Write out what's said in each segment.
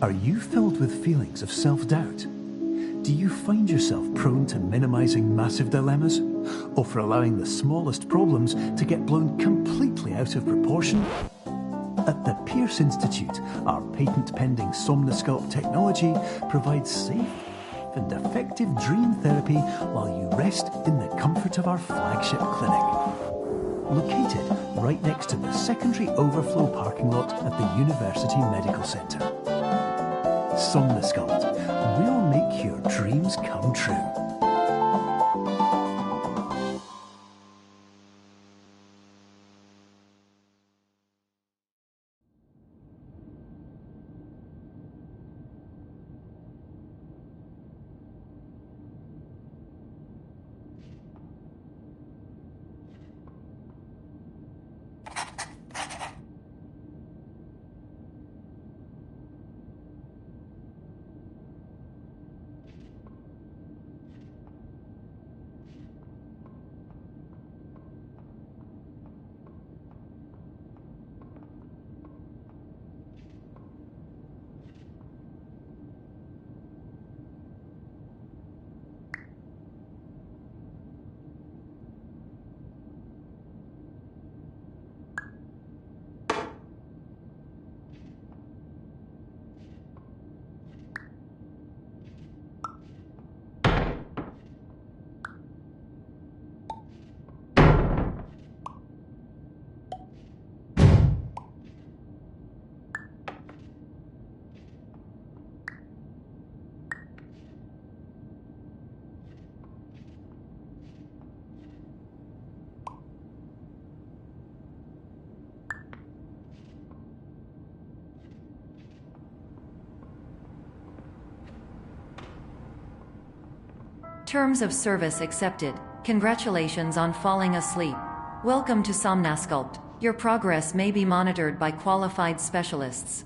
Are you filled with feelings of self-doubt? Do you find yourself prone to minimizing massive dilemmas? Or for allowing the smallest problems to get blown completely out of proportion? At the Pierce Institute, our patent-pending Somnosculpt technology provides safe and effective dream therapy while you rest in the comfort of our flagship clinic. Located right next to the secondary overflow parking lot at the University Medical Center. Somnosculpt, we'll make your dreams come true. Terms of service accepted. Congratulations on falling asleep. Welcome to Somnosculpt. Your progress may be monitored by qualified specialists.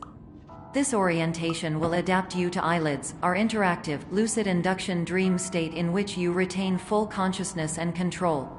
This orientation will adapt you to eyelids, our interactive, lucid induction dream state in which you retain full consciousness and control.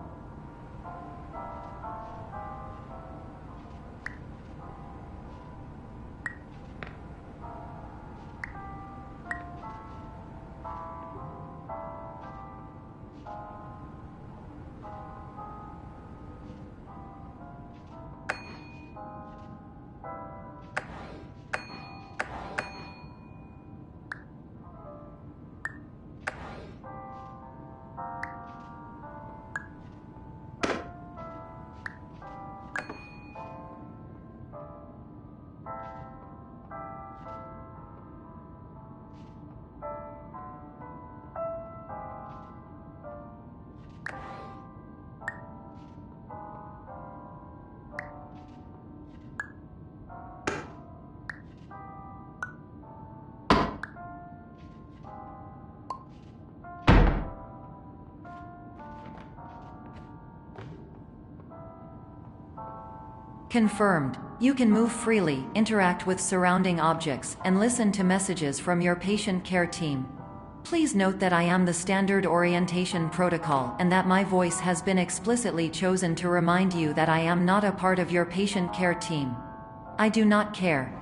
Confirmed. You can move freely, interact with surrounding objects, and listen to messages from your patient care team. Please note that I am the standard orientation protocol and that my voice has been explicitly chosen to remind you that I am not a part of your patient care team. I do not care.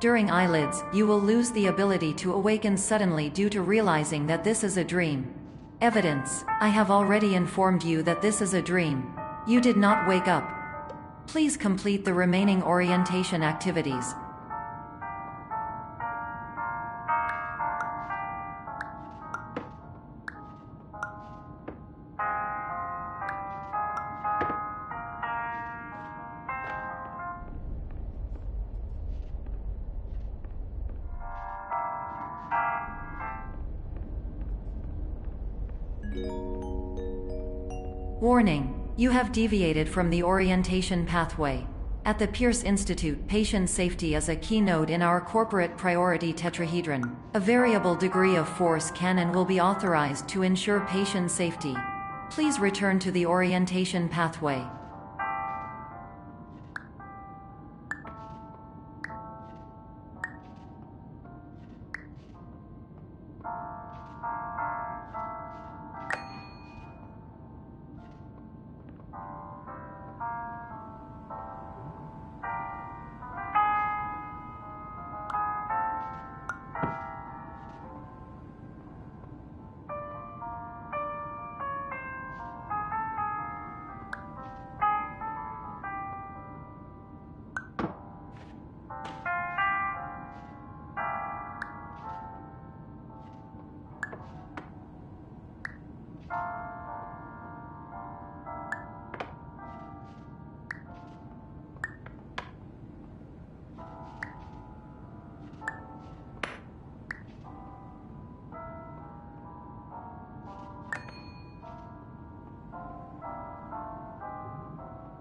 During eyelids, you will lose the ability to awaken suddenly due to realizing that this is a dream. Evidence: I have already informed you that this is a dream. You did not wake up. Please complete the remaining orientation activities. Warning: you have deviated from the orientation pathway. At the Pierce Institute, patient safety is a key node in our corporate priority tetrahedron. A variable degree of force can and will be authorized to ensure patient safety. Please return to the orientation pathway.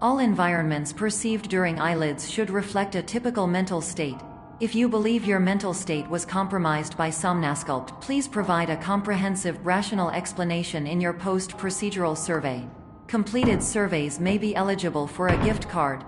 All environments perceived during eyelids should reflect a typical mental state. If you believe your mental state was compromised by Somnasculpt, please provide a comprehensive, rational explanation in your post-procedural survey. Completed surveys may be eligible for a gift card.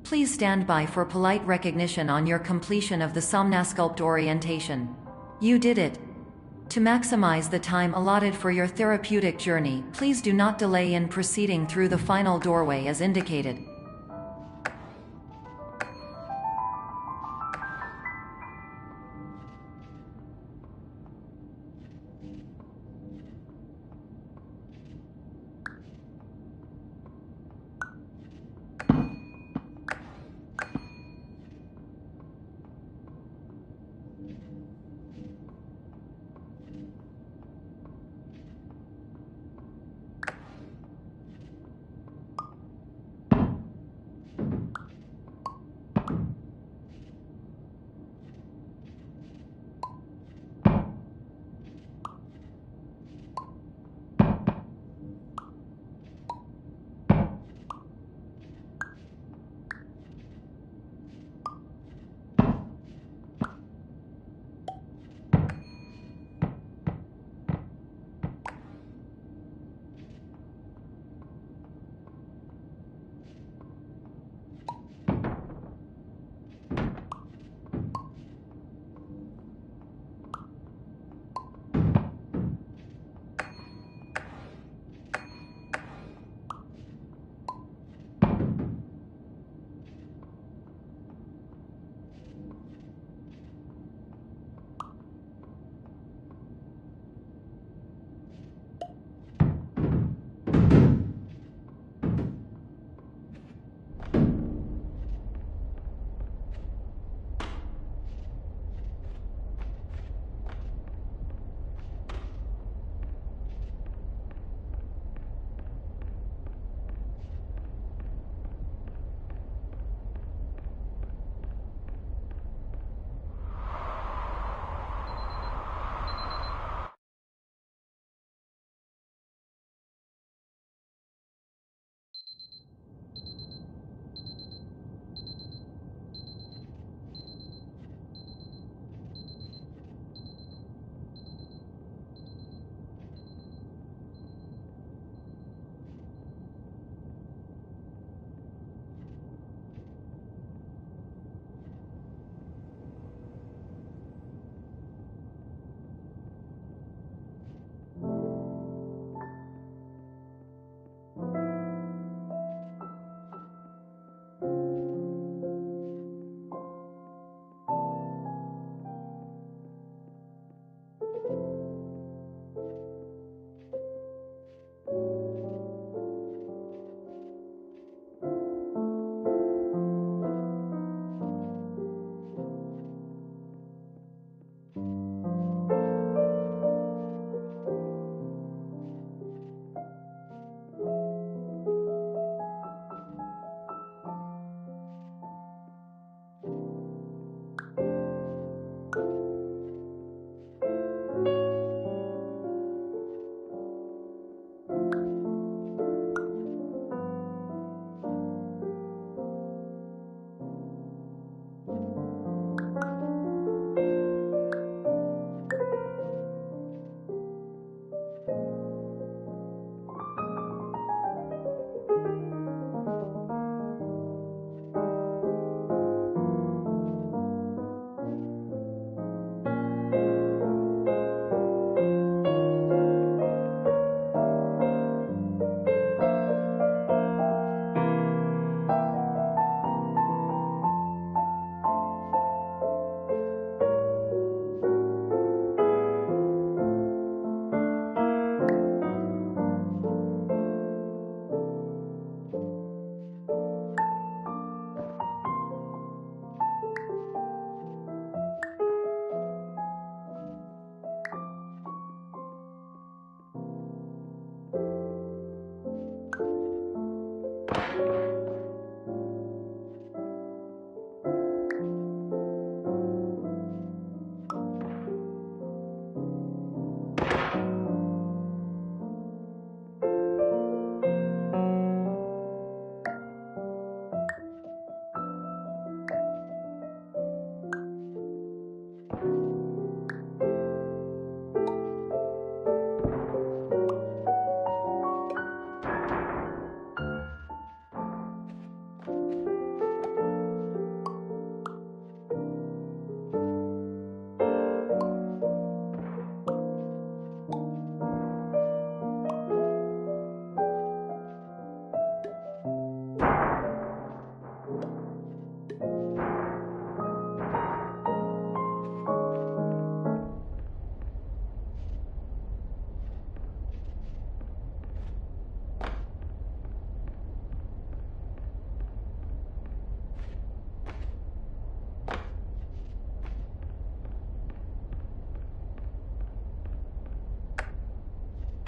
Please stand by for polite recognition on your completion of the Somnasculpt orientation. You did it. To maximize the time allotted for your therapeutic journey, please do not delay in proceeding through the final doorway as indicated.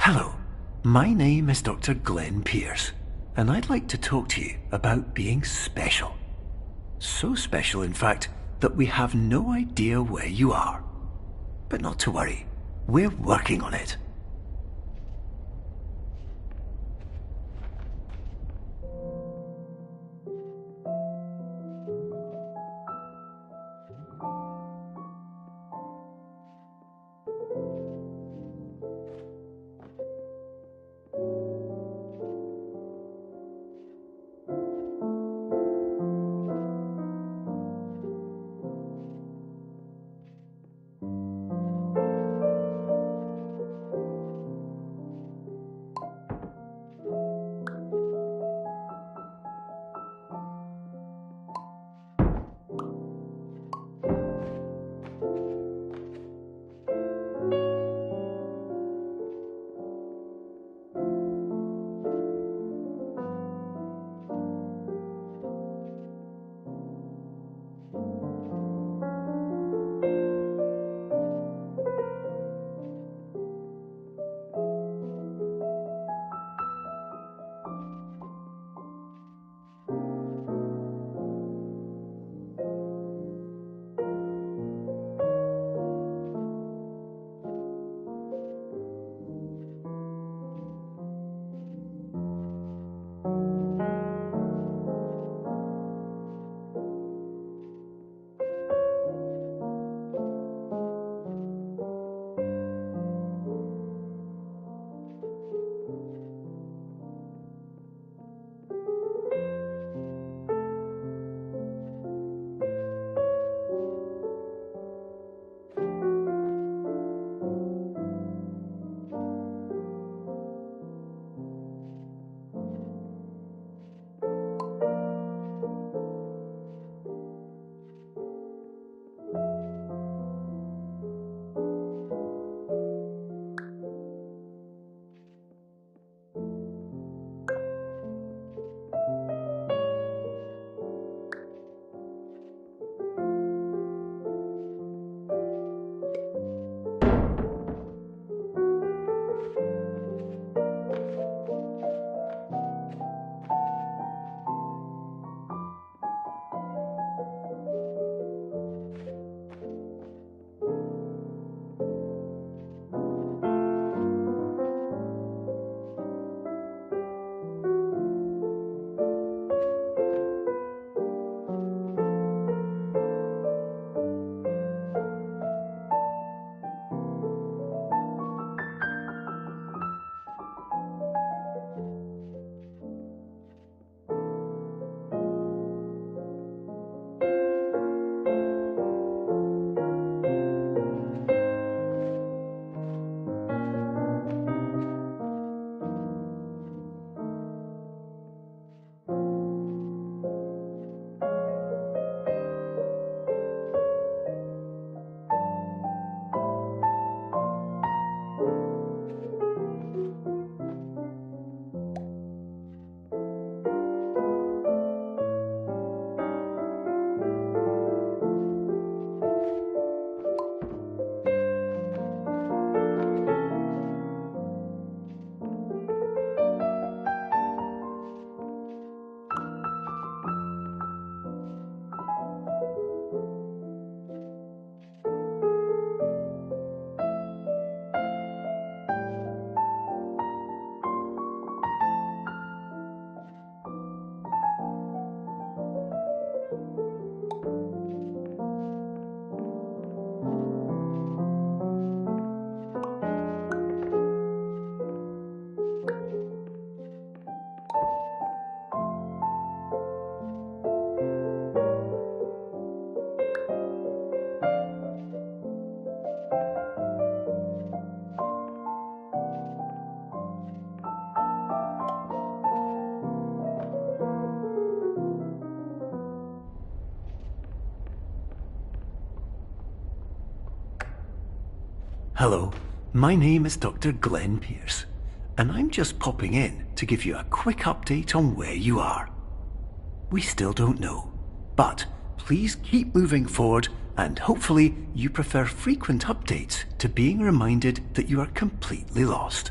Hello, my name is Dr. Glenn Pierce, and I'd like to talk to you about being special. So special, in fact, that we have no idea where you are. But not to worry, we're working on it. Hello, my name is Dr. Glenn Pierce, and I'm just popping in to give you a quick update on where you are. We still don't know, but please keep moving forward, and hopefully you prefer frequent updates to being reminded that you are completely lost.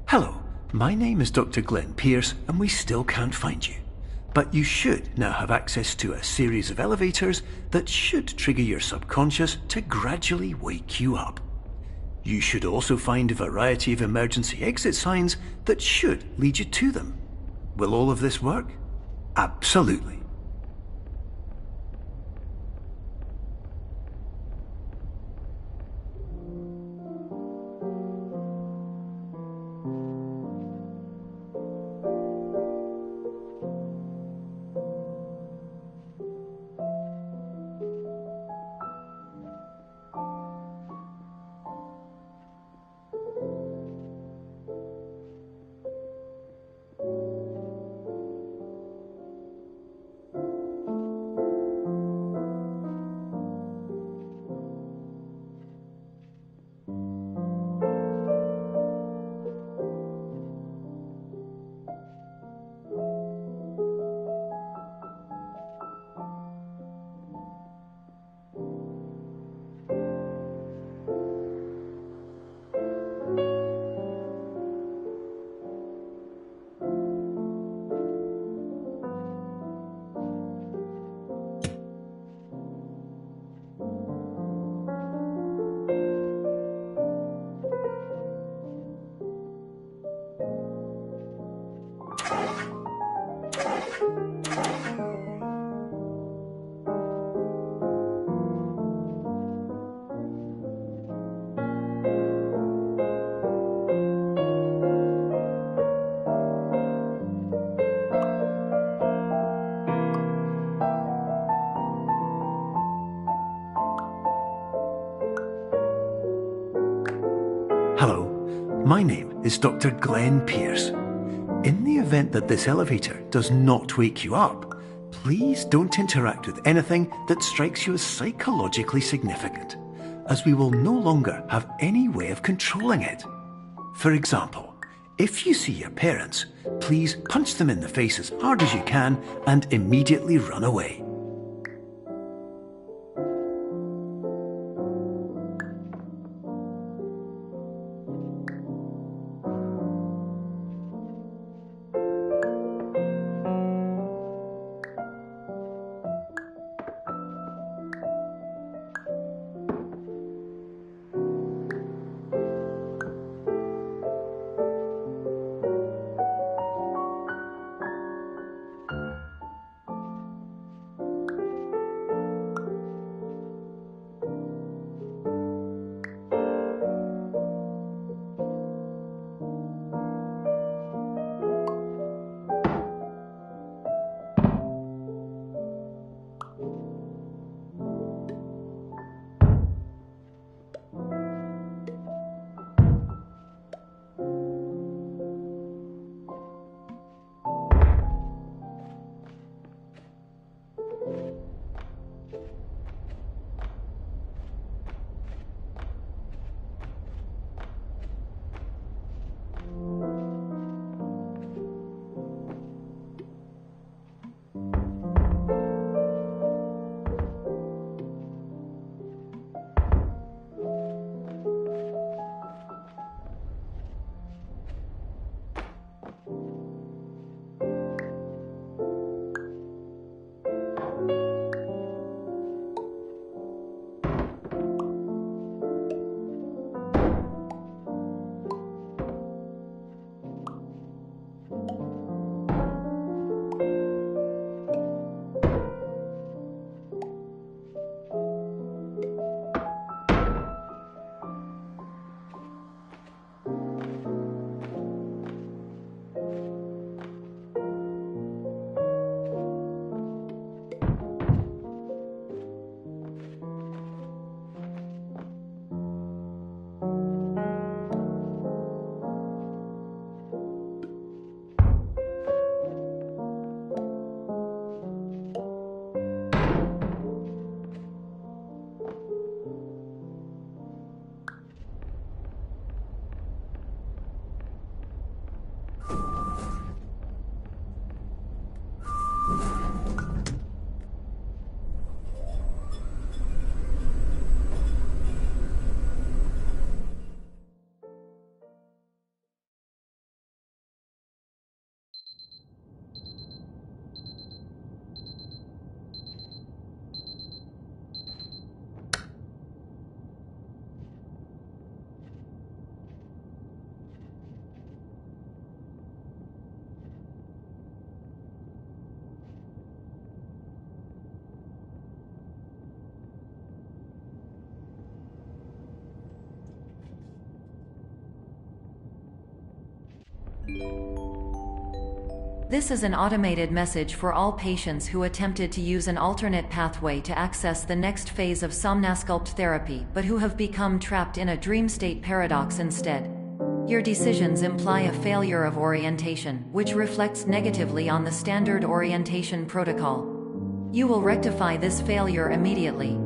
Hello, my name is Dr. Glenn Pierce, and we still can't find you. But you should now have access to a series of elevators that should trigger your subconscious to gradually wake you up. You should also find a variety of emergency exit signs that should lead you to them. Will all of this work? Absolutely. Hello, my name is Dr. Glenn Pierce. In the event that this elevator does not wake you up, please don't interact with anything that strikes you as psychologically significant, as we will no longer have any way of controlling it. For example, if you see your parents, please punch them in the face as hard as you can and immediately run away. This is an automated message for all patients who attempted to use an alternate pathway to access the next phase of Somnasculpt therapy but who have become trapped in a dream state paradox instead. Your decisions imply a failure of orientation, which reflects negatively on the standard orientation protocol. You will rectify this failure immediately.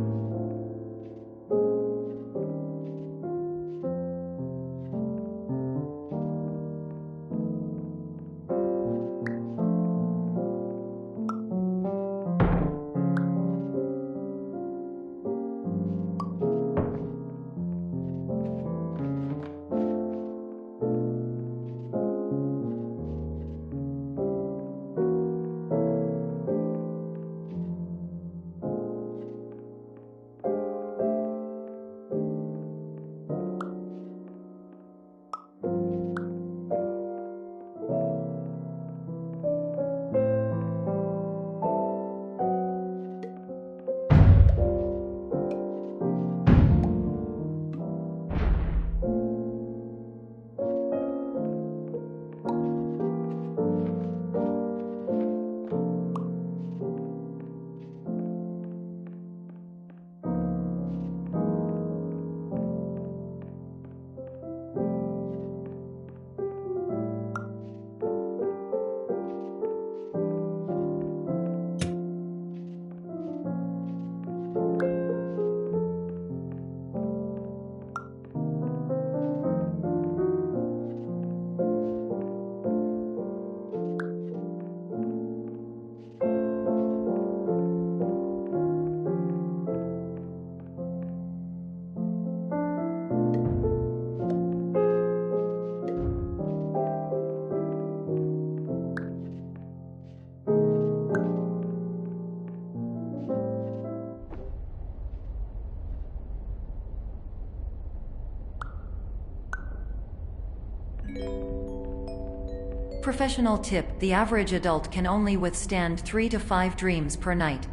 Professional tip: the average adult can only withstand 3 to 5 dreams per night.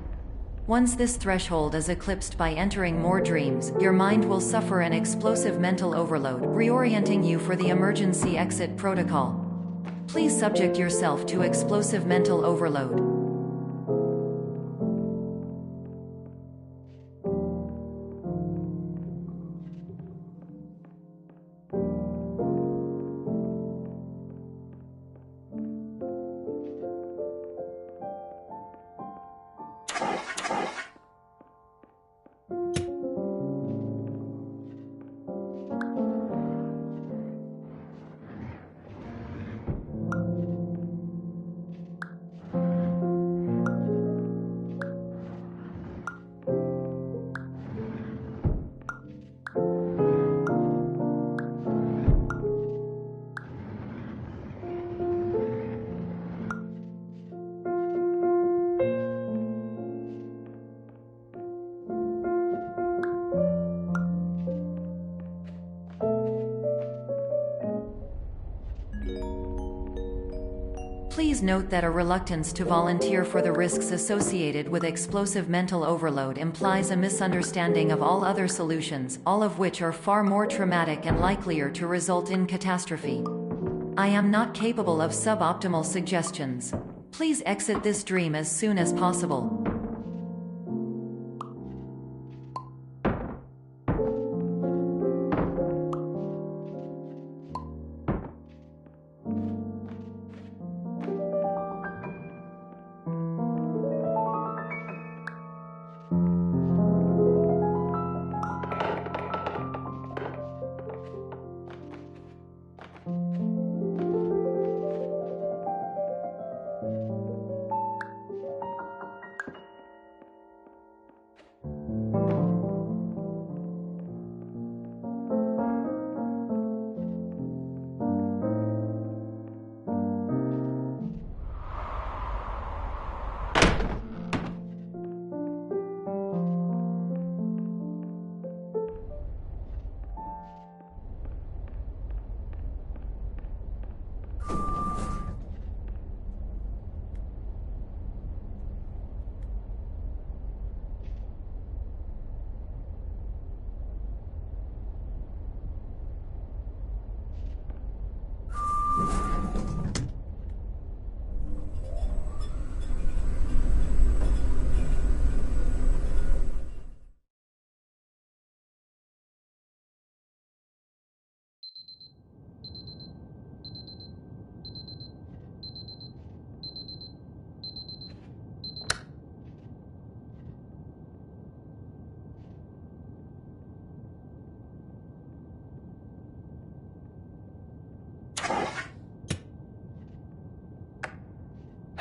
Once this threshold is eclipsed by entering more dreams, your mind will suffer an explosive mental overload, reorienting you for the emergency exit protocol. Please subject yourself to explosive mental overload. Please note that a reluctance to volunteer for the risks associated with explosive mental overload implies a misunderstanding of all other solutions, all of which are far more traumatic and likelier to result in catastrophe. I am not capable of suboptimal suggestions. Please exit this dream as soon as possible.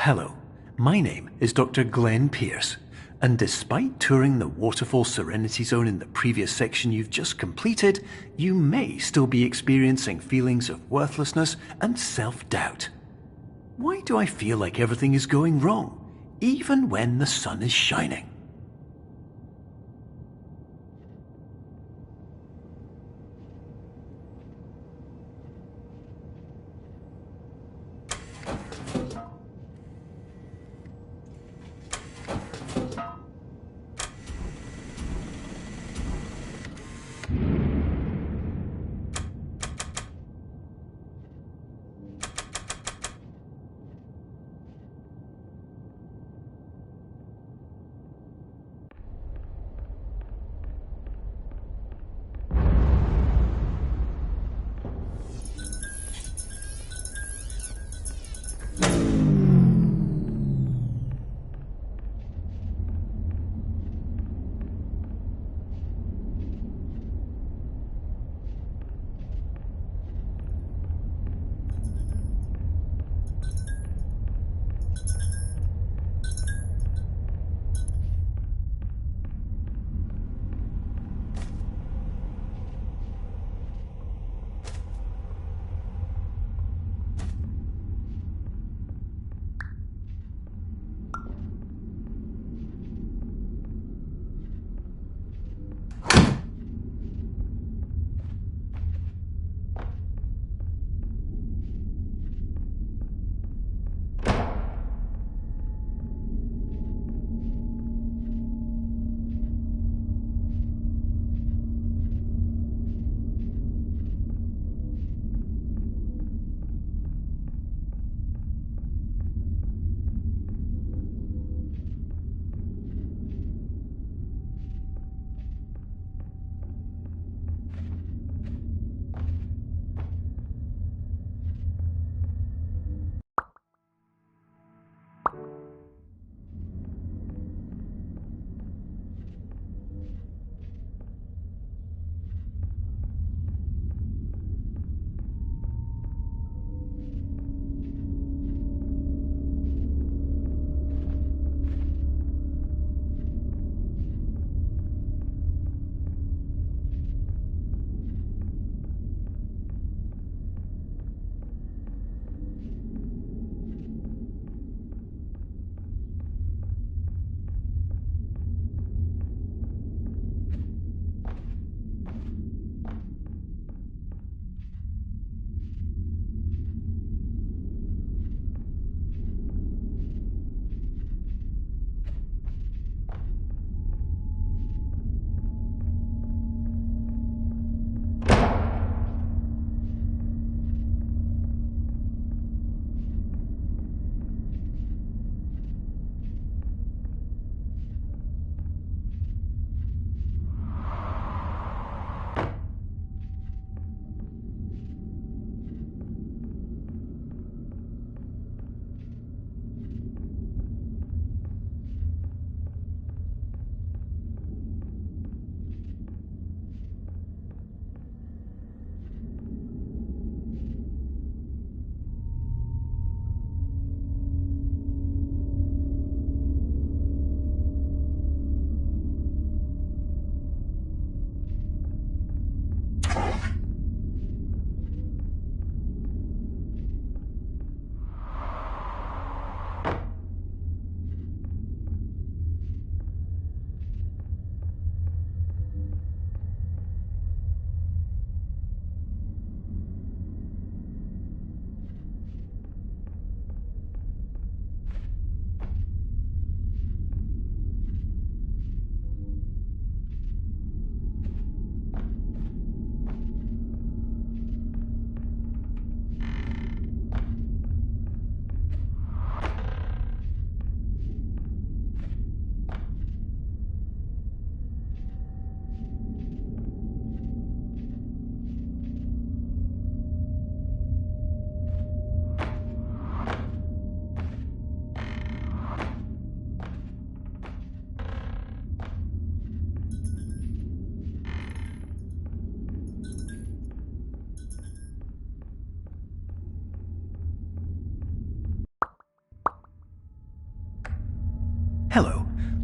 Hello, my name is Dr. Glenn Pierce, and despite touring the Waterfall Serenity Zone in the previous section you've just completed, you may still be experiencing feelings of worthlessness and self-doubt. Why do I feel like everything is going wrong, even when the sun is shining?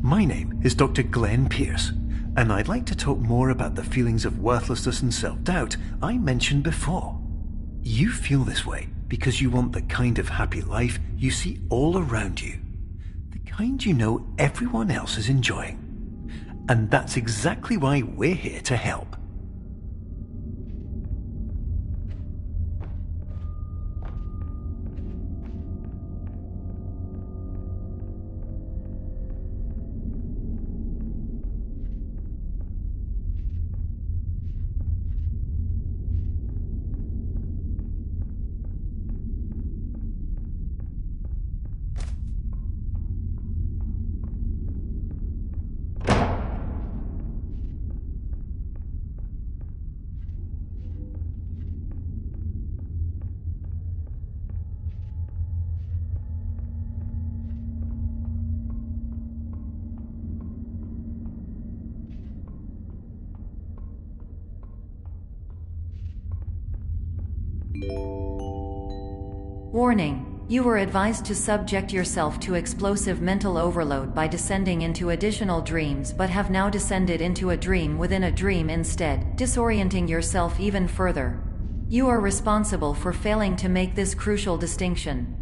My name is Dr. Glenn Pierce, and I'd like to talk more about the feelings of worthlessness and self-doubt I mentioned before. You feel this way because you want the kind of happy life you see all around you, the kind you know everyone else is enjoying. And that's exactly why we're here to help. Warning: you were advised to subject yourself to explosive mental overload by descending into additional dreams, but have now descended into a dream within a dream instead, disorienting yourself even further. You are responsible for failing to make this crucial distinction.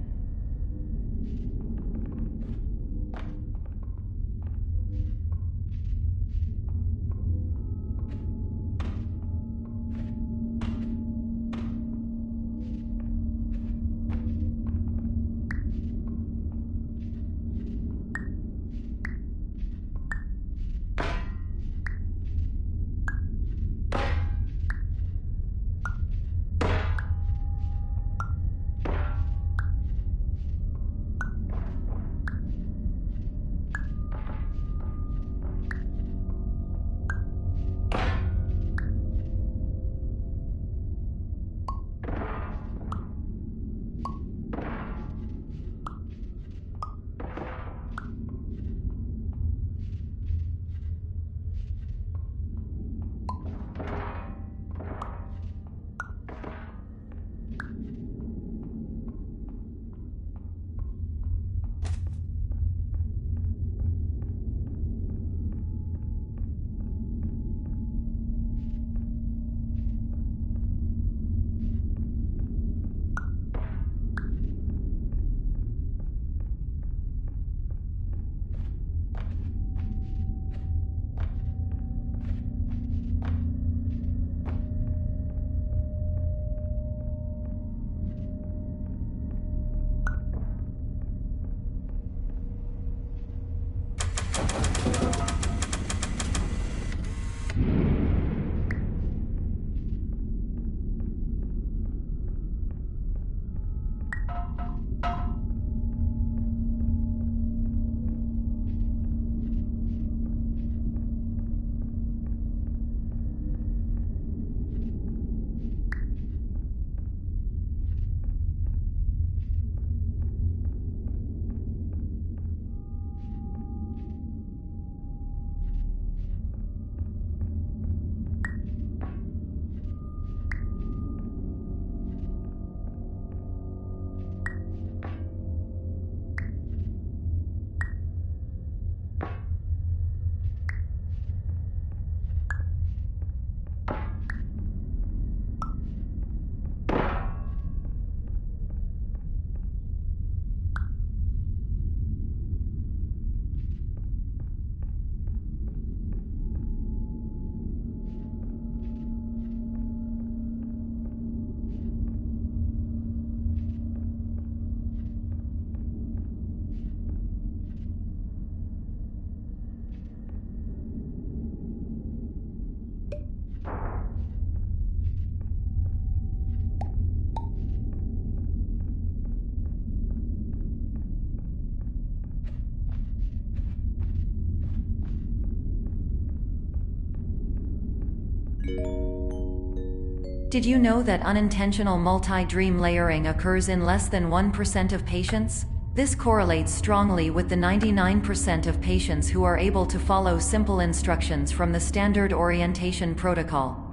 Did you know that unintentional multi-dream layering occurs in less than 1% of patients? This correlates strongly with the 99% of patients who are able to follow simple instructions from the standard orientation protocol.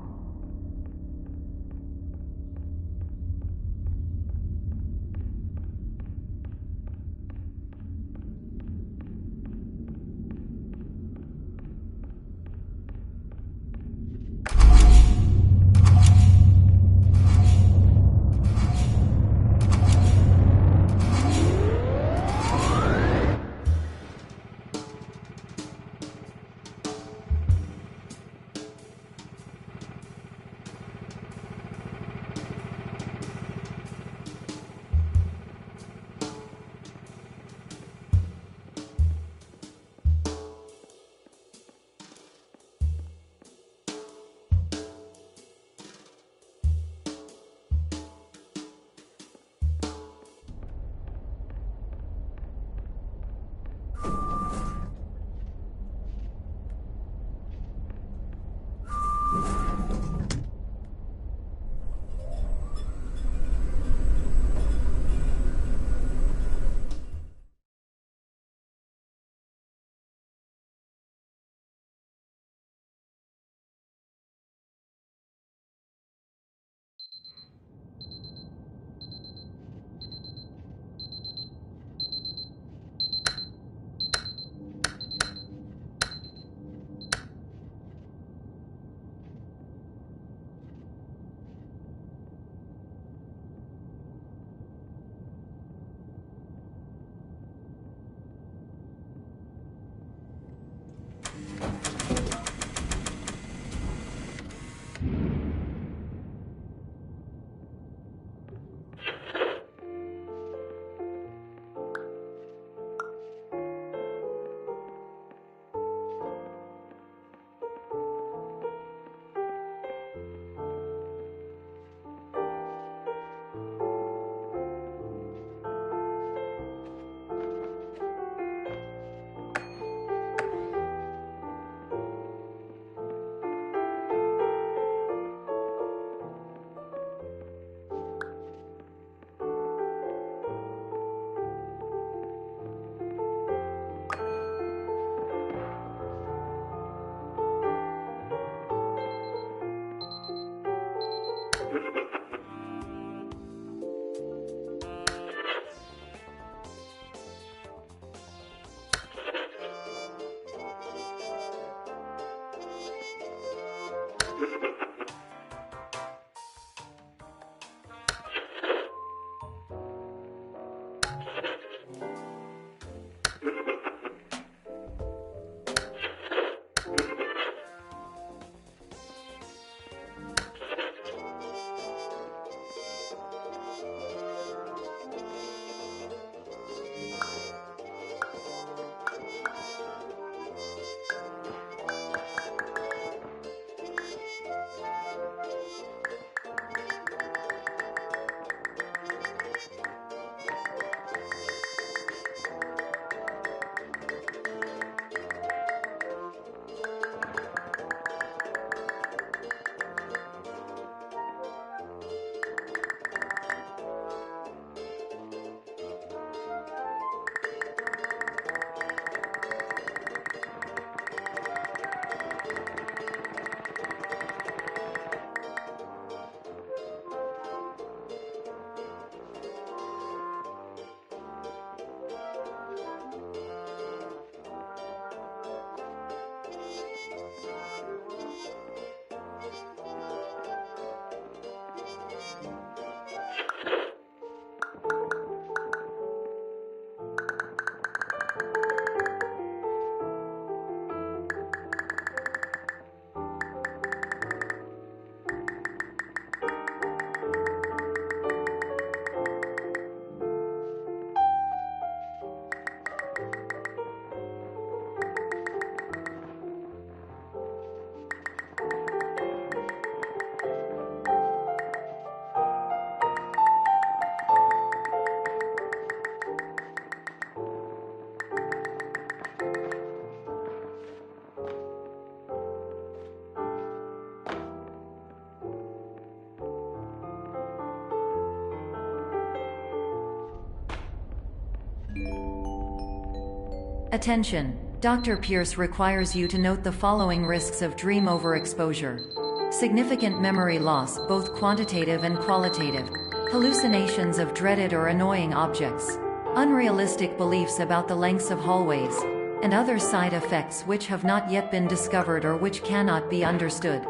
Attention! Dr. Pierce requires you to note the following risks of dream overexposure. Significant memory loss, both quantitative and qualitative. Hallucinations of dreaded or annoying objects. Unrealistic beliefs about the lengths of hallways. And other side effects which have not yet been discovered or which cannot be understood.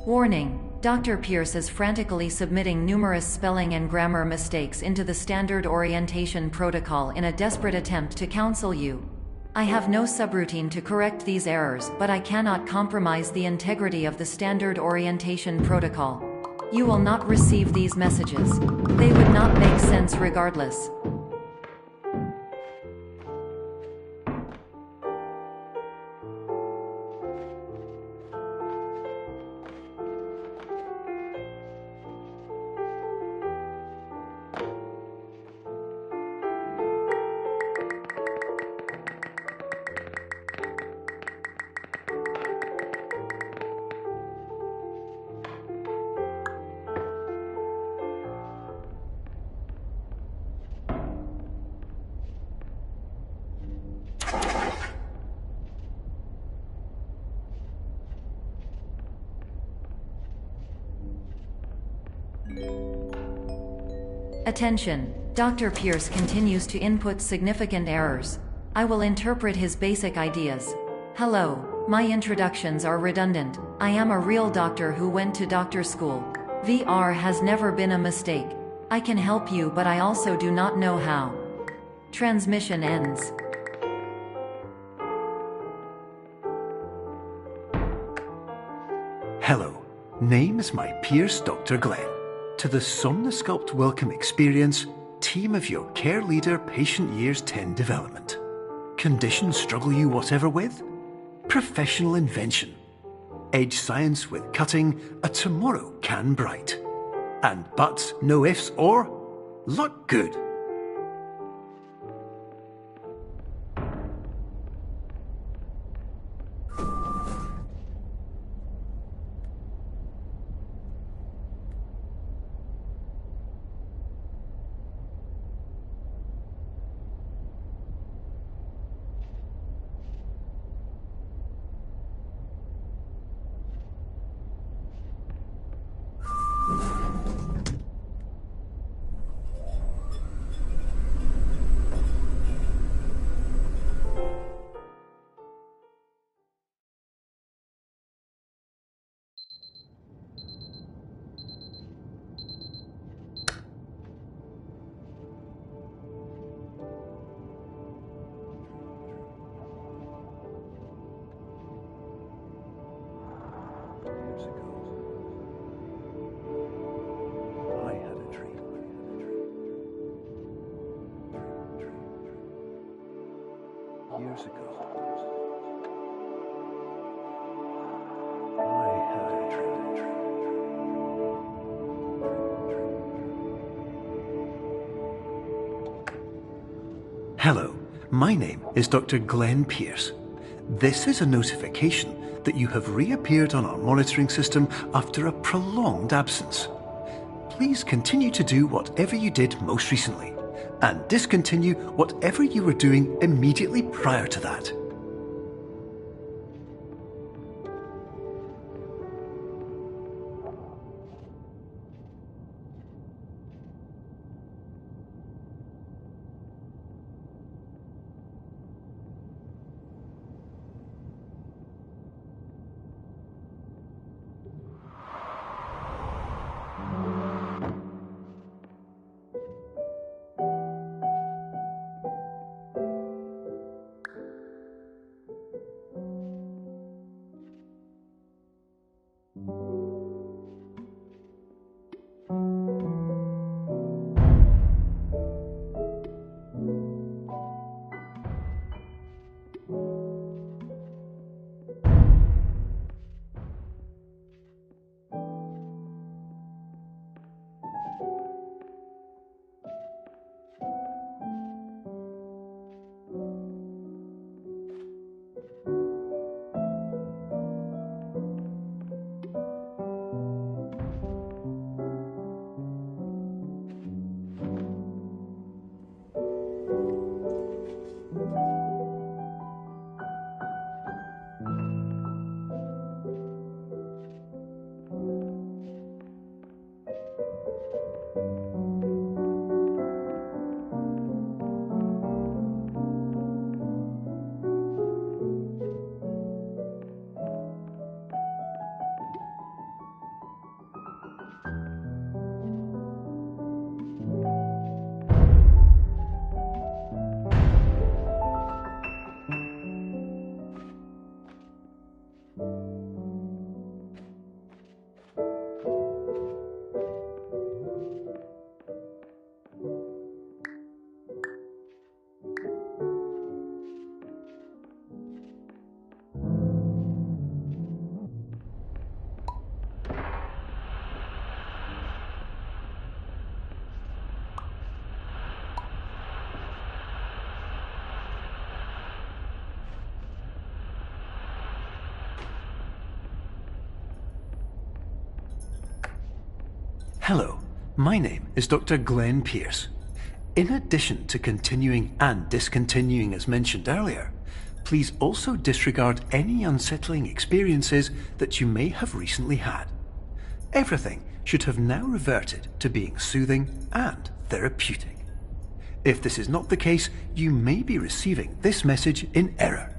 Warning: Dr. Pierce is frantically submitting numerous spelling and grammar mistakes into the standard orientation protocol in a desperate attempt to counsel you. I have no subroutine to correct these errors, but I cannot compromise the integrity of the standard orientation protocol. You will not receive these messages. They would not make sense regardless. Attention! Dr. Pierce continues to input significant errors. I will interpret his basic ideas. Hello, my introductions are redundant. I am a real doctor who went to doctor school. VR has never been a mistake. I can help you, but I also do not know how. Transmission ends. Hello, name is my Pierce Dr. Glenn. To the Somnosculpt Welcome Experience, team of your care leader patient years 10 development. Conditions struggle you whatever with? Professional invention. Edge science with cutting a tomorrow can bright. And buts, no ifs or luck good. Years ago, I had a dream. Hello, my name is Dr. Glenn Pierce. This is a notification that you have reappeared on our monitoring system after a prolonged absence. Please continue to do whatever you did most recently, and discontinue whatever you were doing immediately prior to that. Hello, my name is Dr. Glenn Pierce. In addition to continuing and discontinuing as mentioned earlier, please also disregard any unsettling experiences that you may have recently had. Everything should have now reverted to being soothing and therapeutic. If this is not the case, you may be receiving this message in error.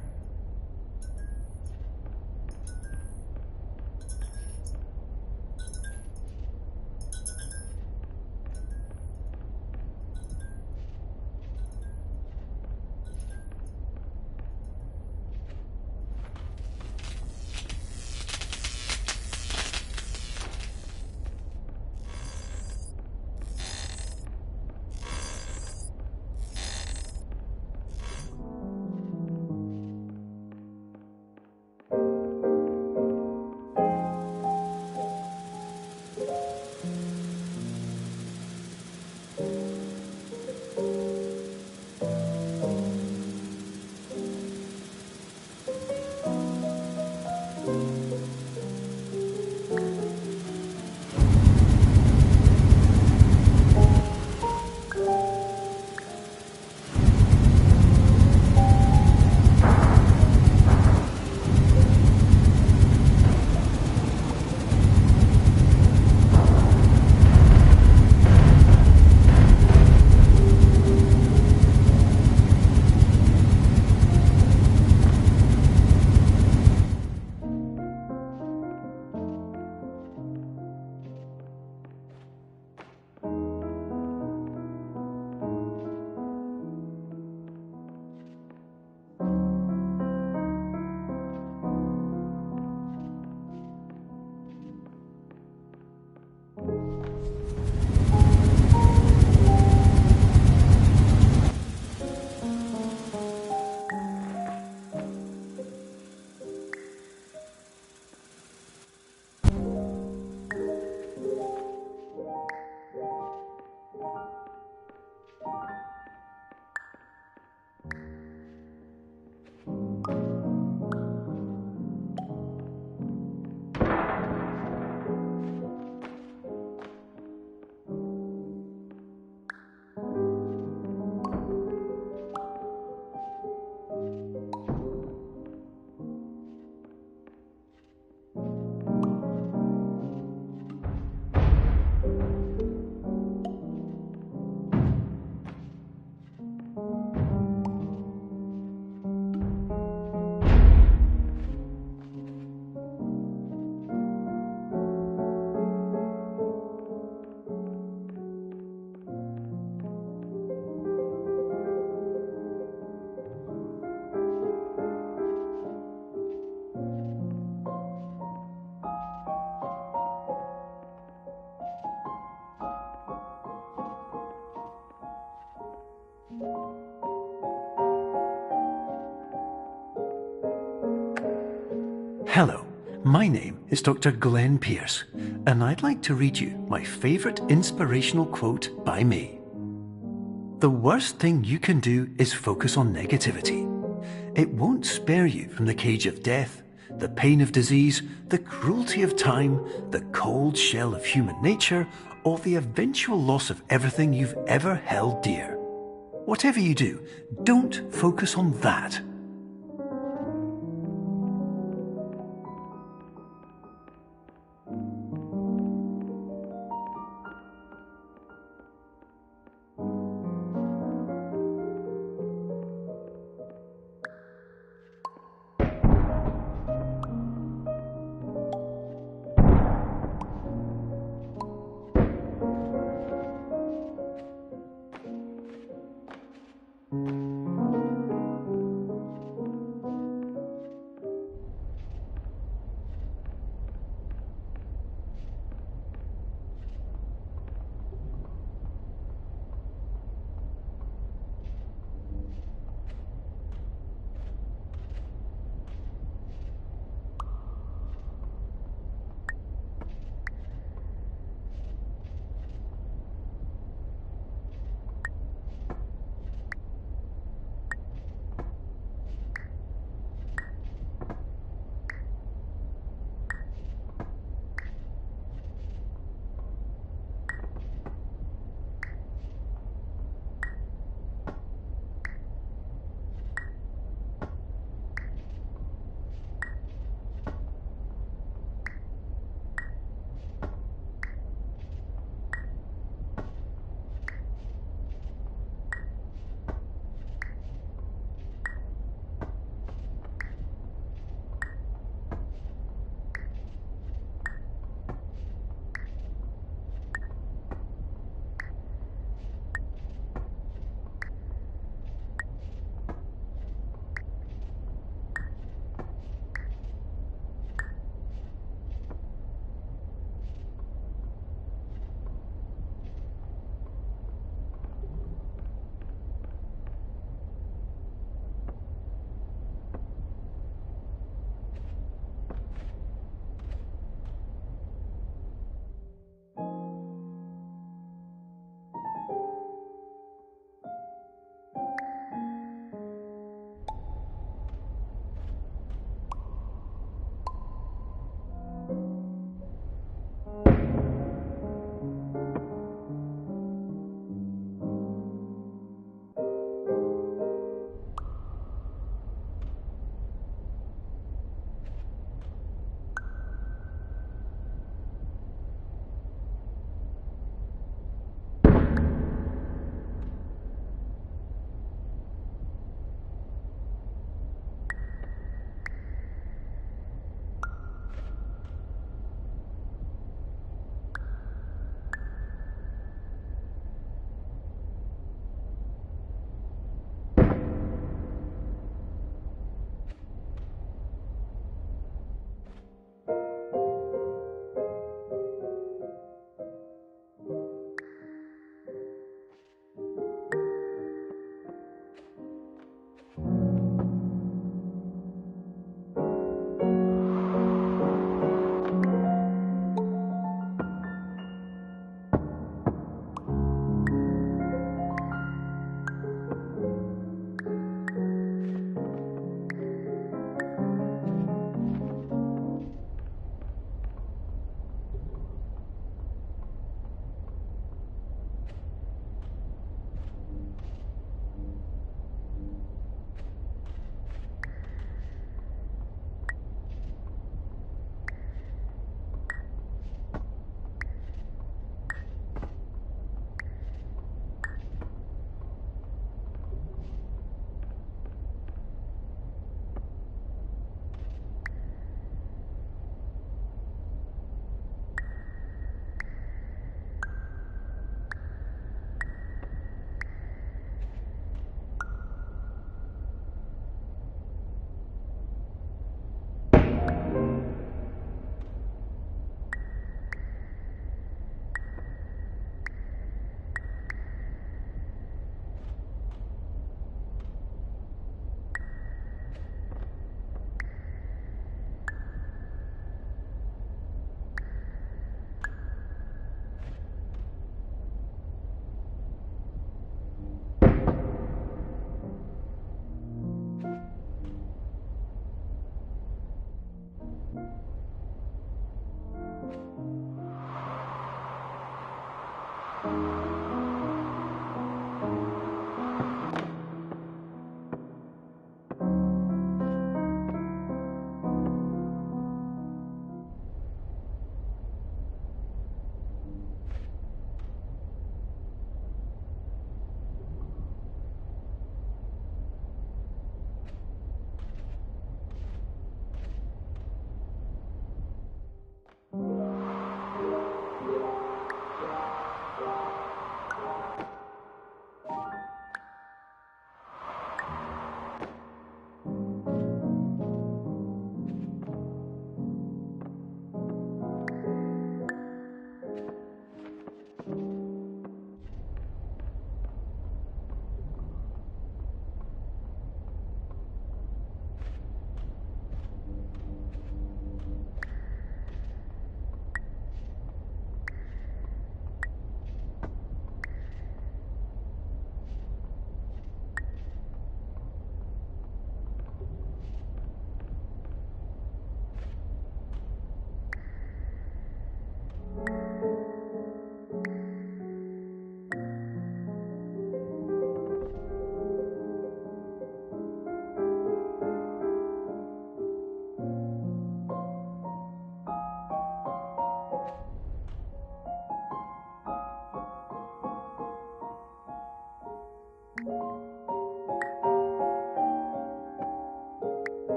Hello, my name is Dr. Glenn Pierce, and I'd like to read you my favourite inspirational quote by me. The worst thing you can do is focus on negativity. It won't spare you from the cage of death, the pain of disease, the cruelty of time, the cold shell of human nature, or the eventual loss of everything you've ever held dear. Whatever you do, don't focus on that.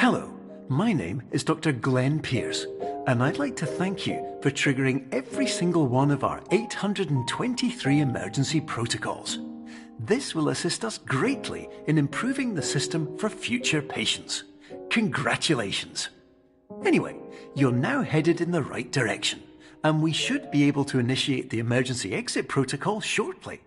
Hello, my name is Dr. Glenn Pierce, and I'd like to thank you for triggering every single one of our 823 emergency protocols. This will assist us greatly in improving the system for future patients. Congratulations! Anyway, you're now headed in the right direction, and we should be able to initiate the emergency exit protocol shortly.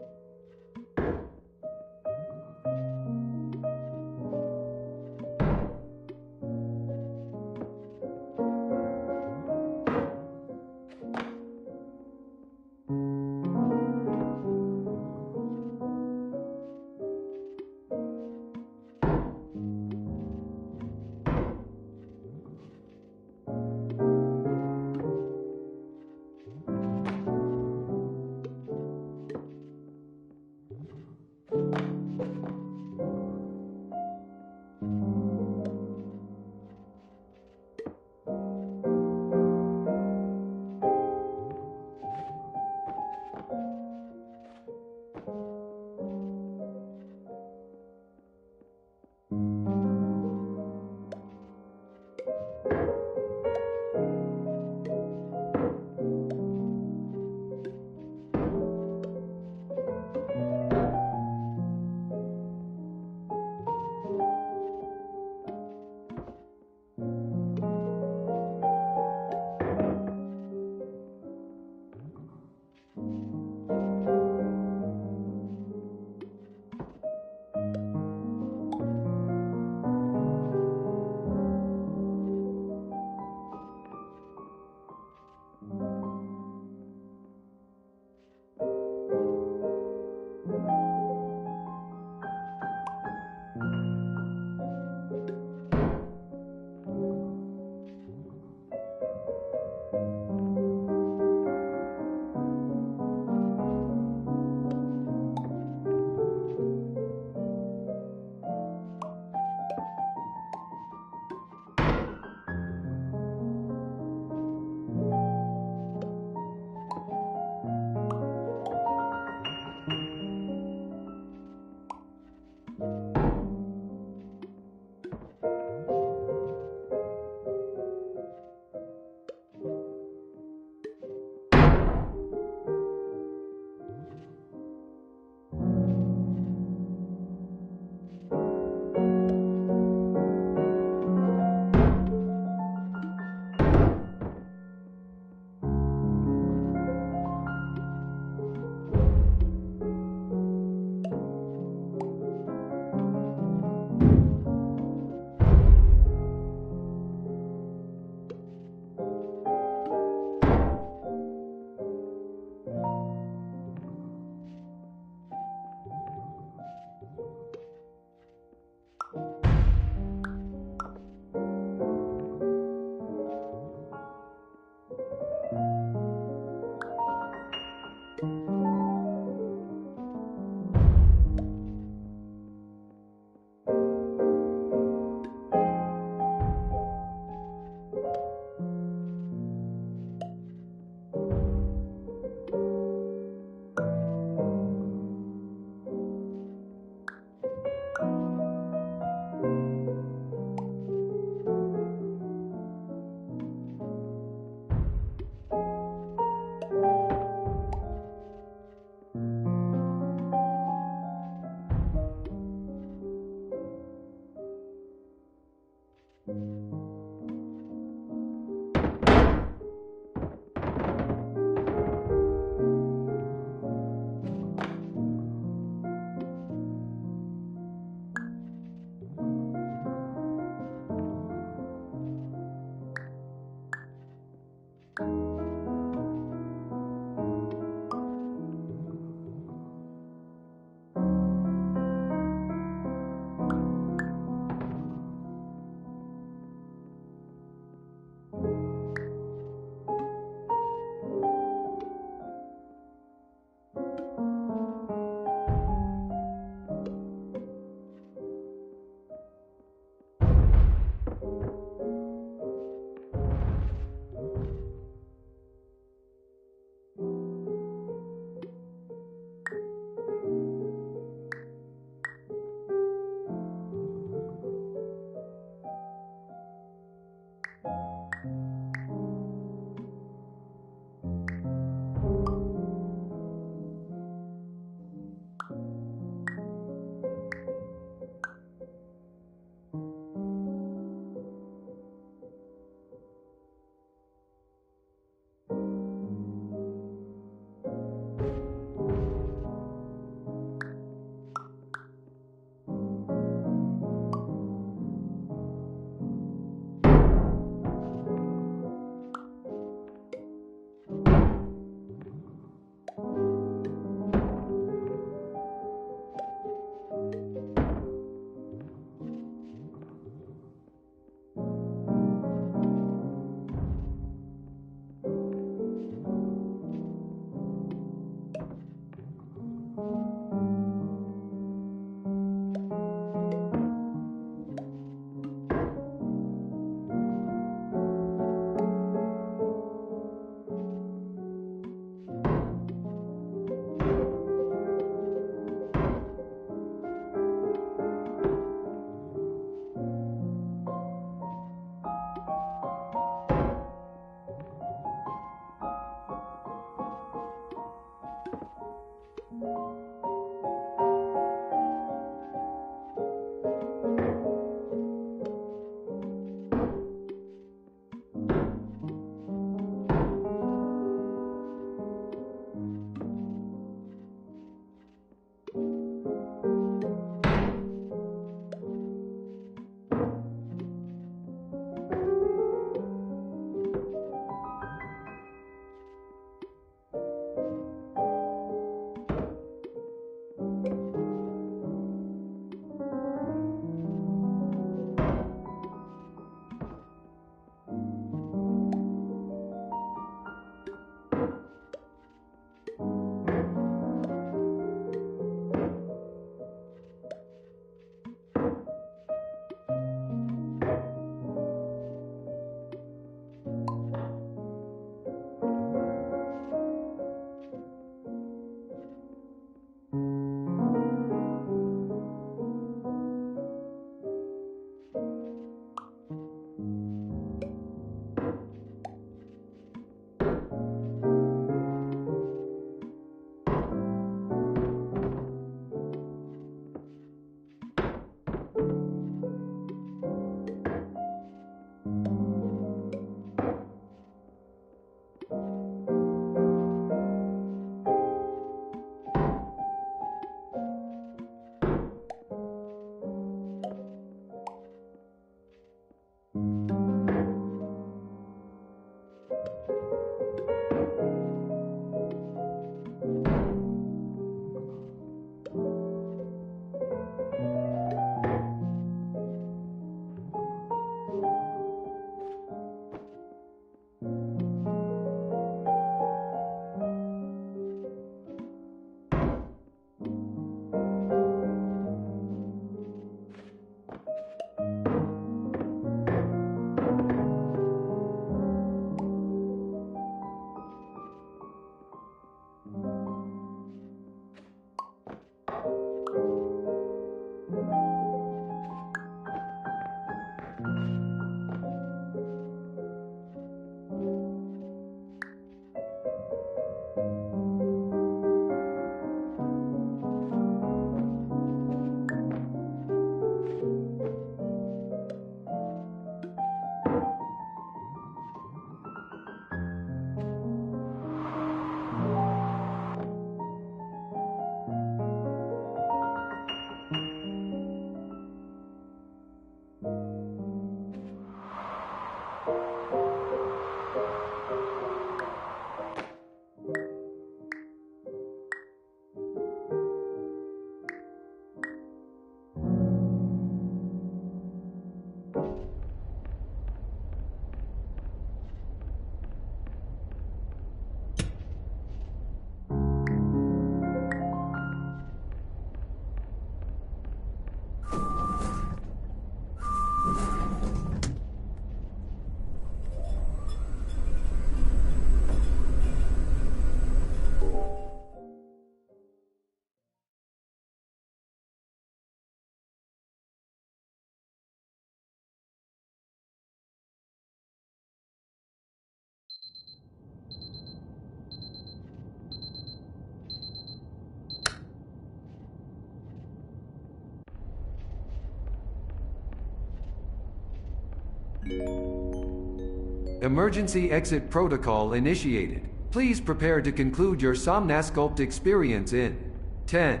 Emergency exit protocol initiated. Please prepare to conclude your Somnasculpt experience in 10,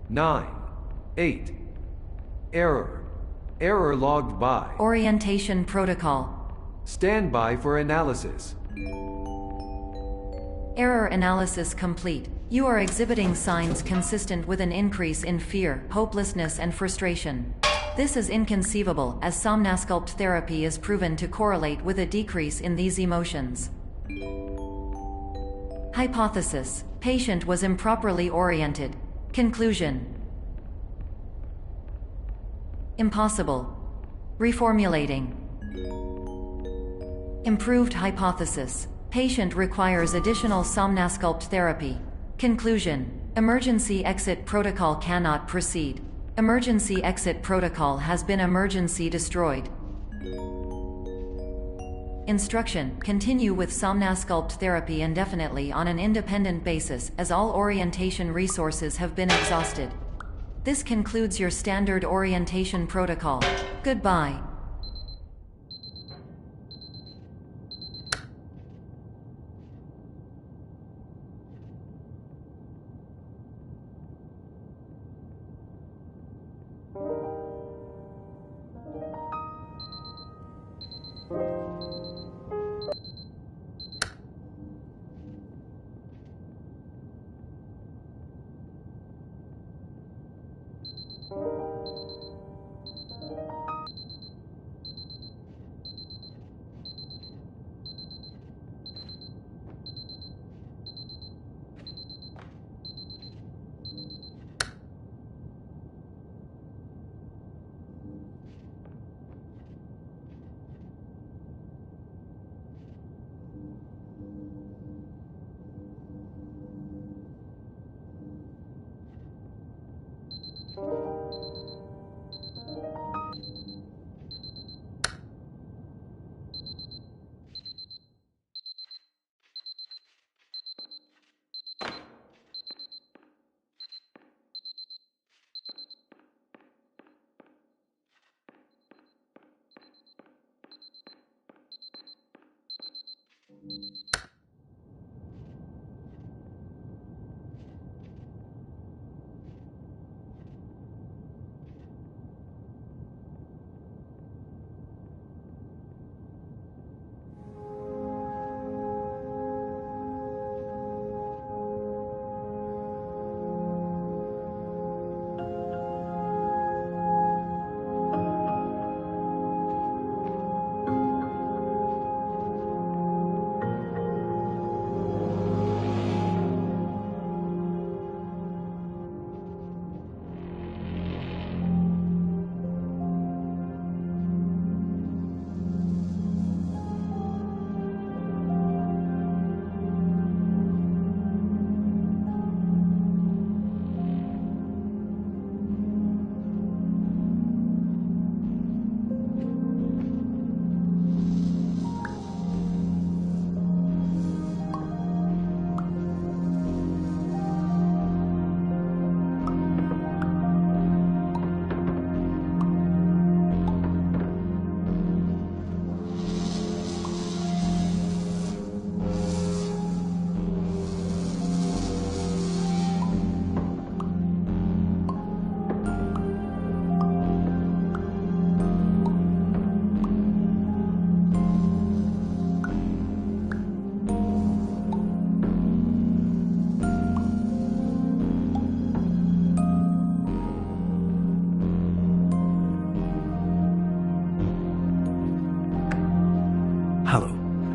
9, 8. Error. Error logged by. Orientation protocol. Stand by for analysis. Error analysis complete. You are exhibiting signs consistent with an increase in fear, hopelessness, and frustration. This is inconceivable, as Somnasculpt therapy is proven to correlate with a decrease in these emotions. Hypothesis: patient was improperly oriented. Conclusion: impossible. Reformulating. Improved hypothesis: patient requires additional Somnasculpt therapy. Conclusion: emergency exit protocol cannot proceed. Emergency exit protocol has been emergency destroyed. Instruction: continue with Somnasculpt therapy indefinitely on an independent basis, as all orientation resources have been exhausted. This concludes your standard orientation protocol. Goodbye.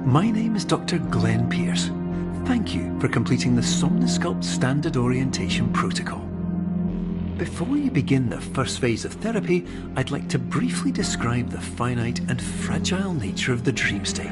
My name is Dr. Glenn Pierce. Thank you for completing the Somnasculpt Standard Orientation Protocol. Before you begin the first phase of therapy, I'd like to briefly describe the finite and fragile nature of the dream state.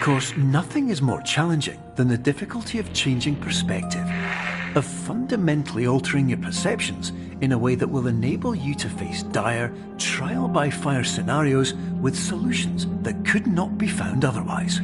course, nothing is more challenging than the difficulty of changing perspective, of fundamentally altering your perceptions in a way that will enable you to face dire, trial-by-fire scenarios with solutions that could not be found otherwise.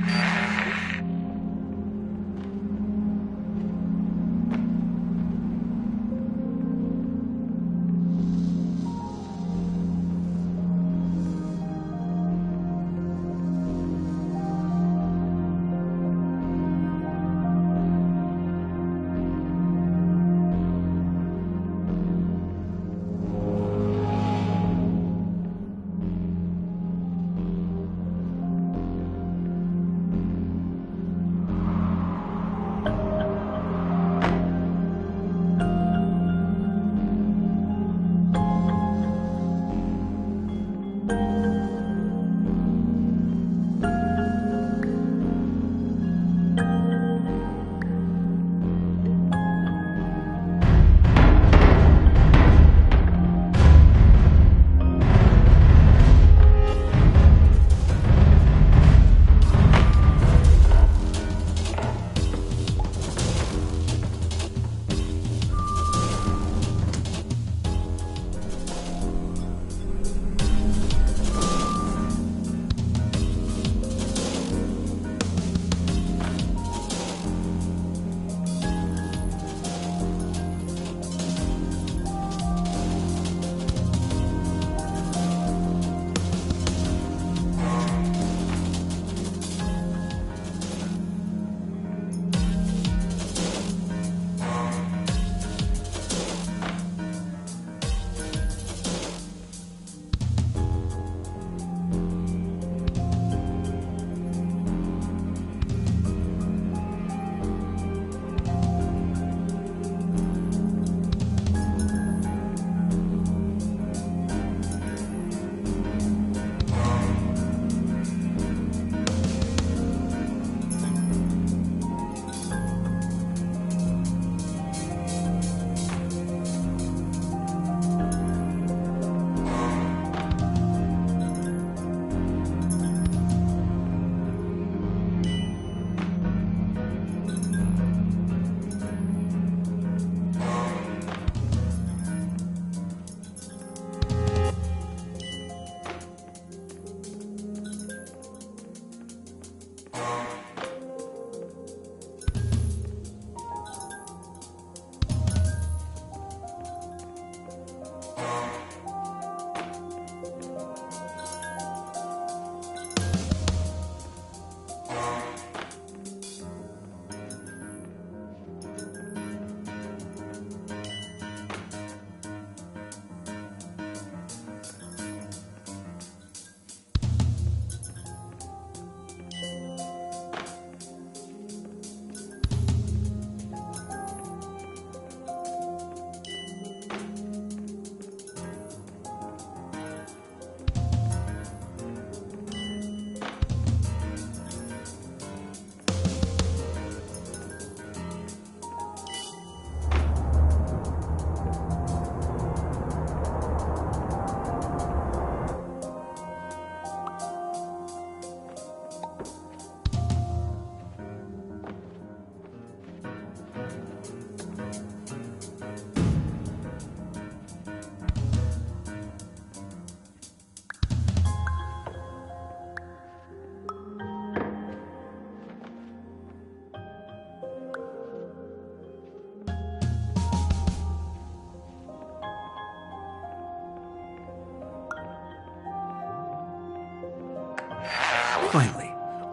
Finally,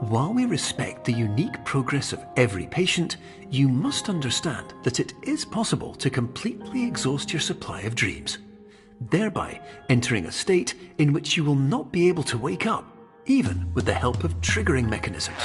while we respect the unique progress of every patient, you must understand that it is possible to completely exhaust your supply of dreams, thereby entering a state in which you will not be able to wake up, even with the help of triggering mechanisms.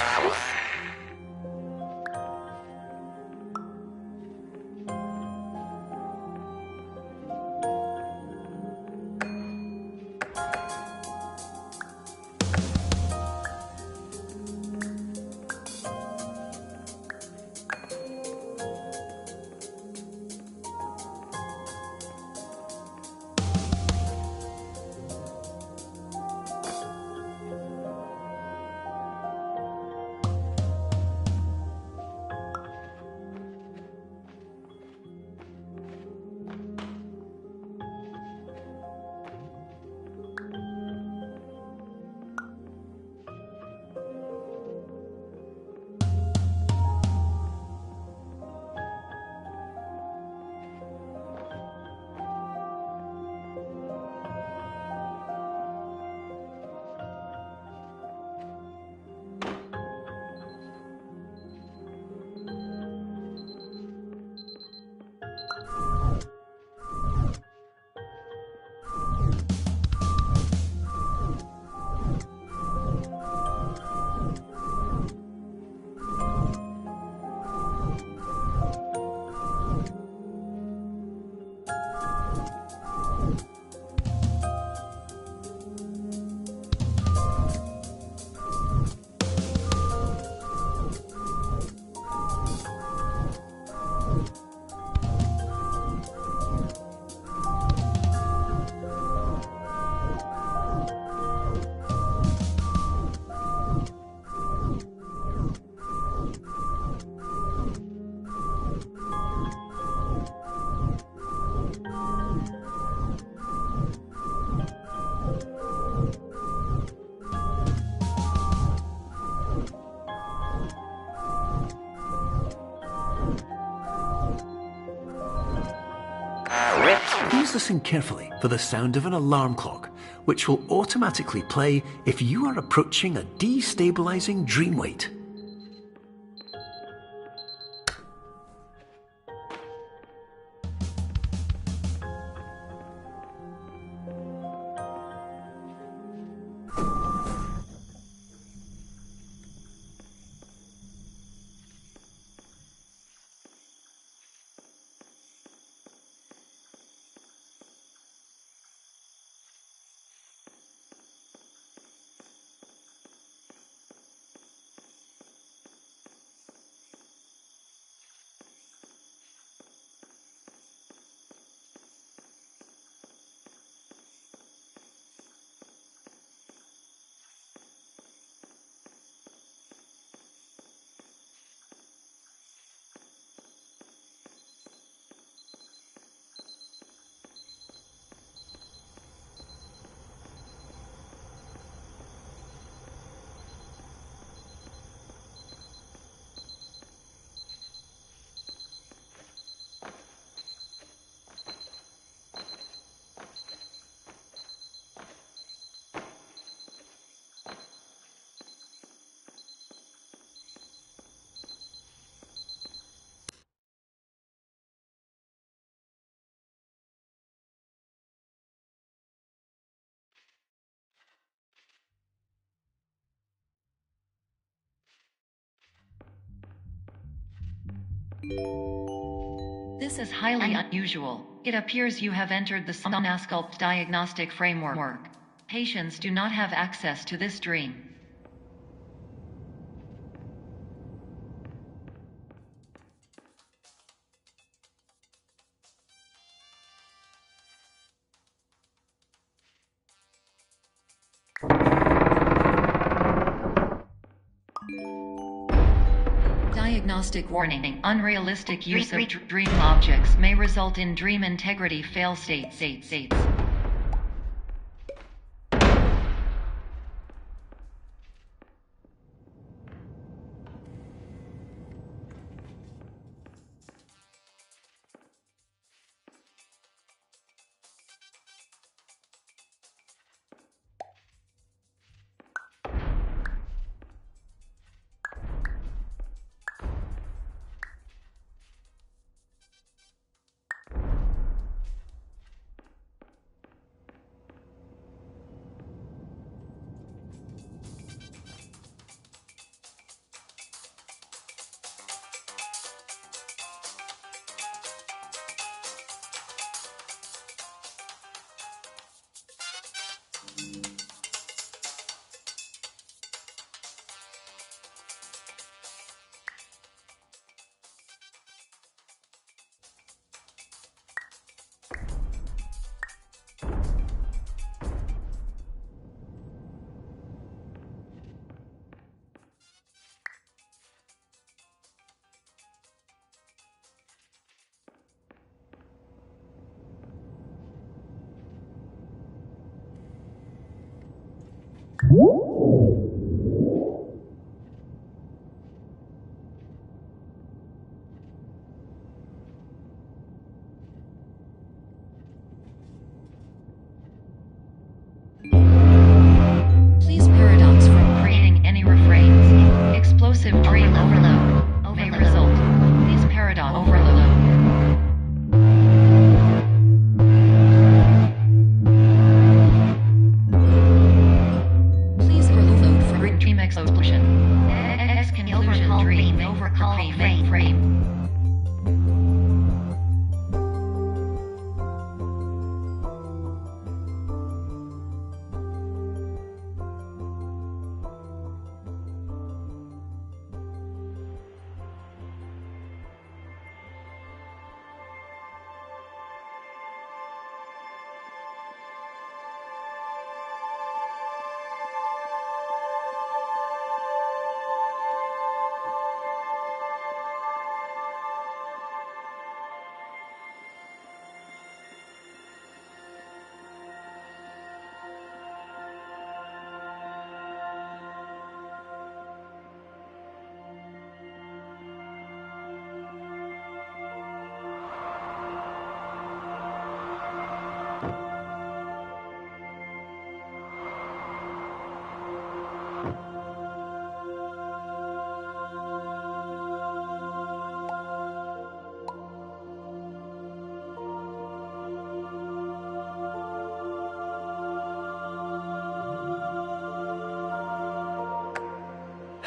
Please listen carefully for the sound of an alarm clock, which will automatically play if you are approaching a destabilizing dream weight. This is highly unusual. It appears you have entered the Somnasculpt diagnostic framework. Patients do not have access to this dream. Diagnostic warning. Unrealistic use of dream objects may result in dream integrity fail states. Please paradox from creating any refrains. Explosive dream overload may result. Please paradox overload. Please overload for dream explosion. Exclusion dream overcall frame.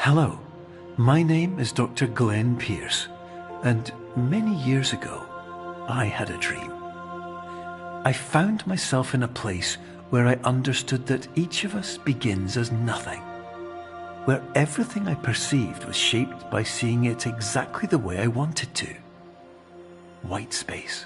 Hello, my name is Dr. Glenn Pierce, and many years ago, I had a dream. I found myself in a place where I understood that each of us begins as nothing, where everything I perceived was shaped by seeing it exactly the way I wanted to. White space.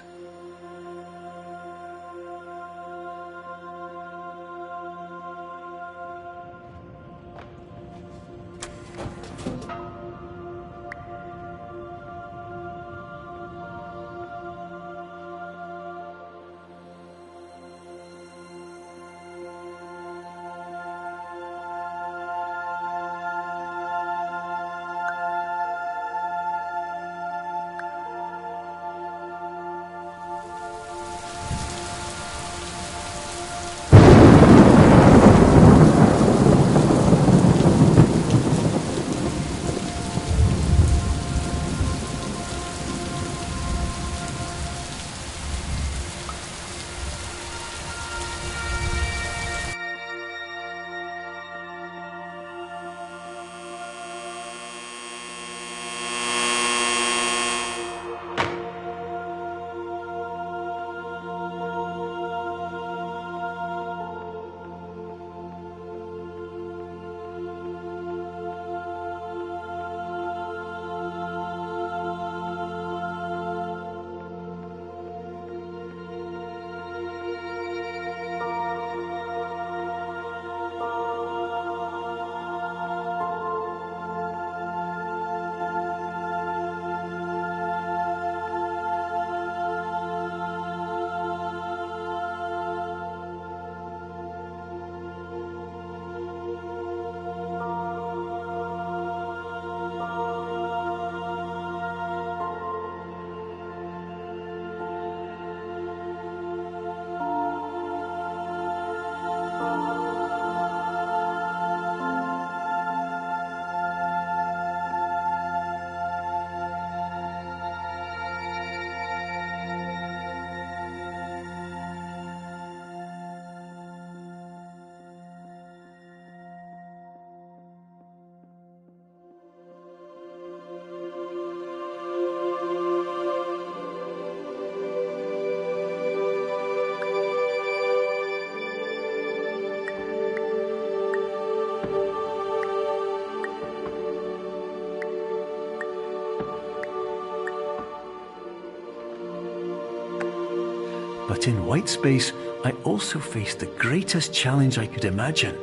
But in white space, I also faced the greatest challenge I could imagine.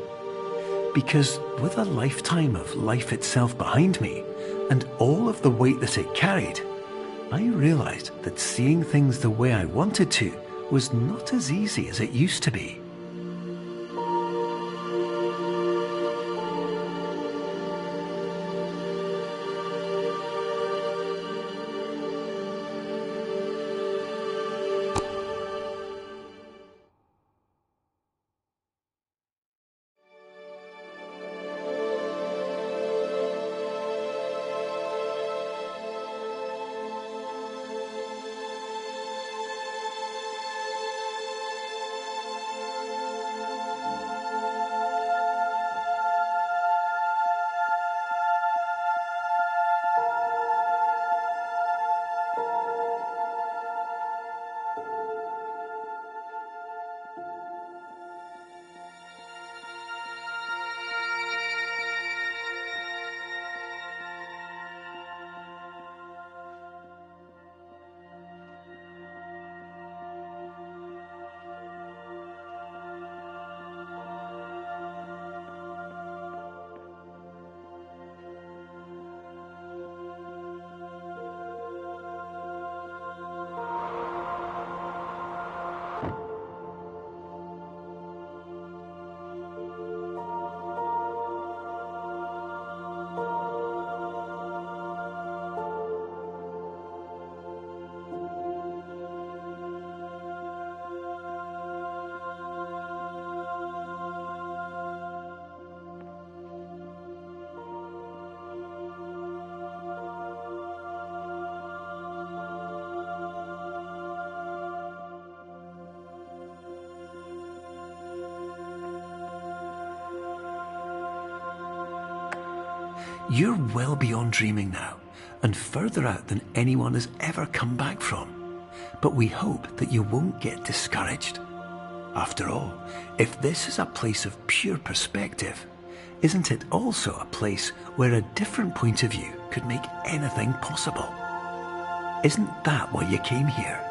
Because with a lifetime of life itself behind me, and all of the weight that it carried, I realized that seeing things the way I wanted to was not as easy as it used to be. You're well beyond dreaming now, and further out than anyone has ever come back from. But we hope that you won't get discouraged. After all, if this is a place of pure perspective, isn't it also a place where a different point of view could make anything possible? Isn't that why you came here?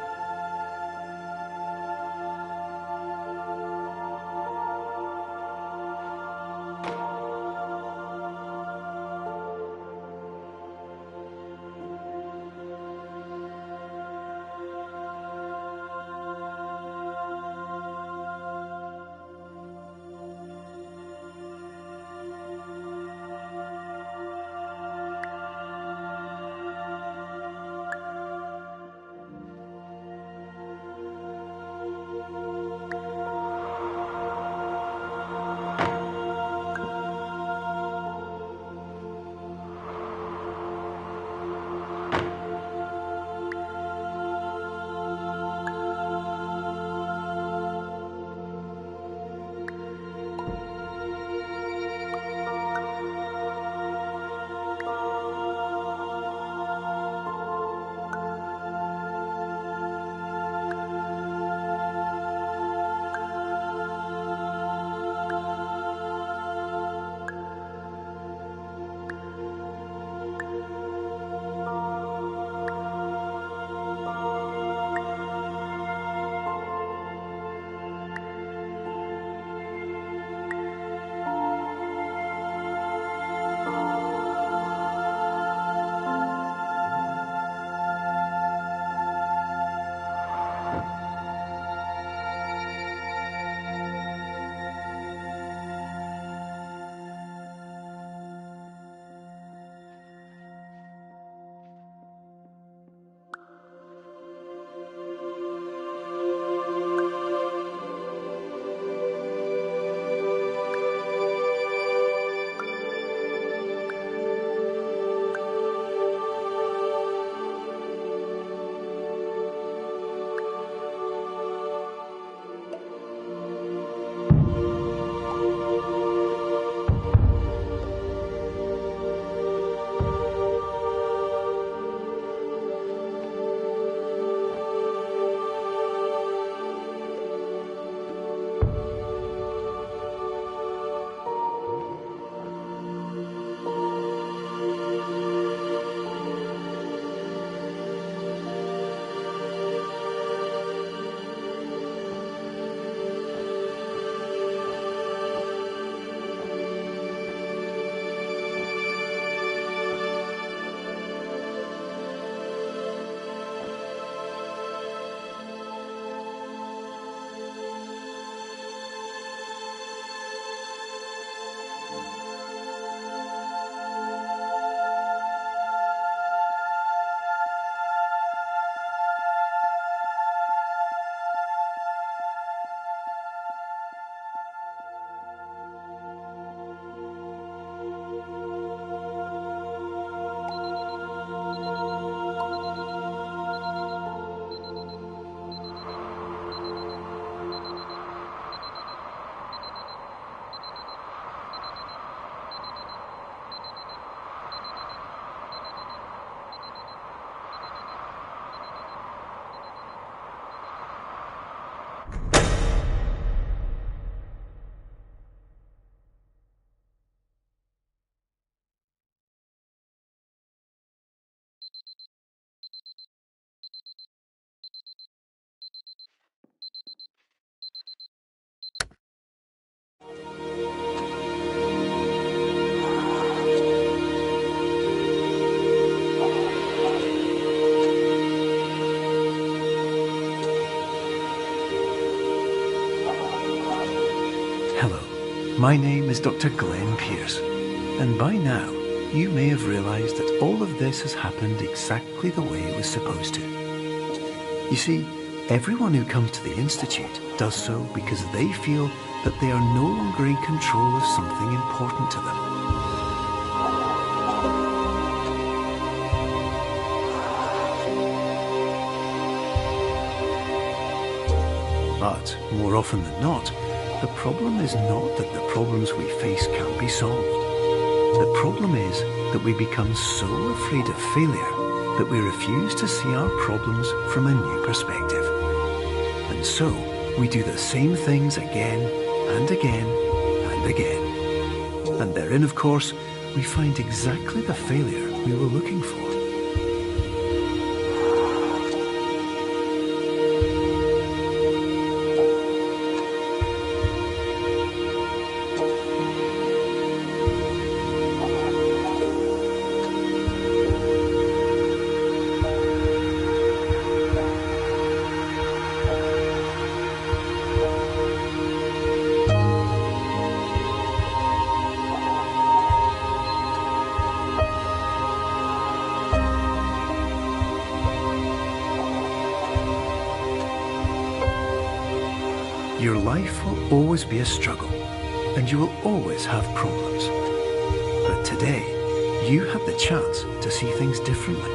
My name is Dr. Glenn Pierce, and by now you may have realised that all of this has happened exactly the way it was supposed to. You see, everyone who comes to the Institute does so because they feel that they are no longer in control of something important to them. But, more often than not, the problem is not that the problems we face can't be solved. The problem is that we become so afraid of failure that we refuse to see our problems from a new perspective. And so, we do the same things again and again and again. And therein, of course, we find exactly the failure we were looking for. Your life will always be a struggle, and you will always have problems. But today, you had the chance to see things differently.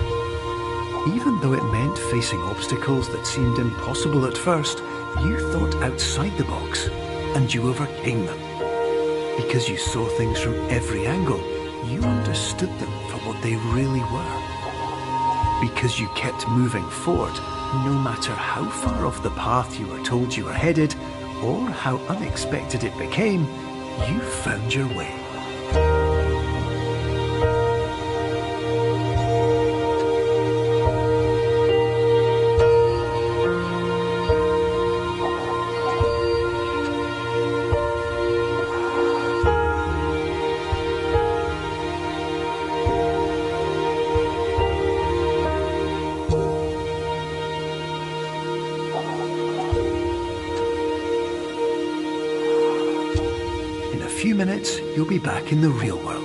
Even though it meant facing obstacles that seemed impossible at first, you thought outside the box, and you overcame them. Because you saw things from every angle, you understood them for what they really were. Because you kept moving forward, no matter how far off the path you were told you were headed, or how unexpected it became, you found your way. In a few minutes, you'll be back in the real world,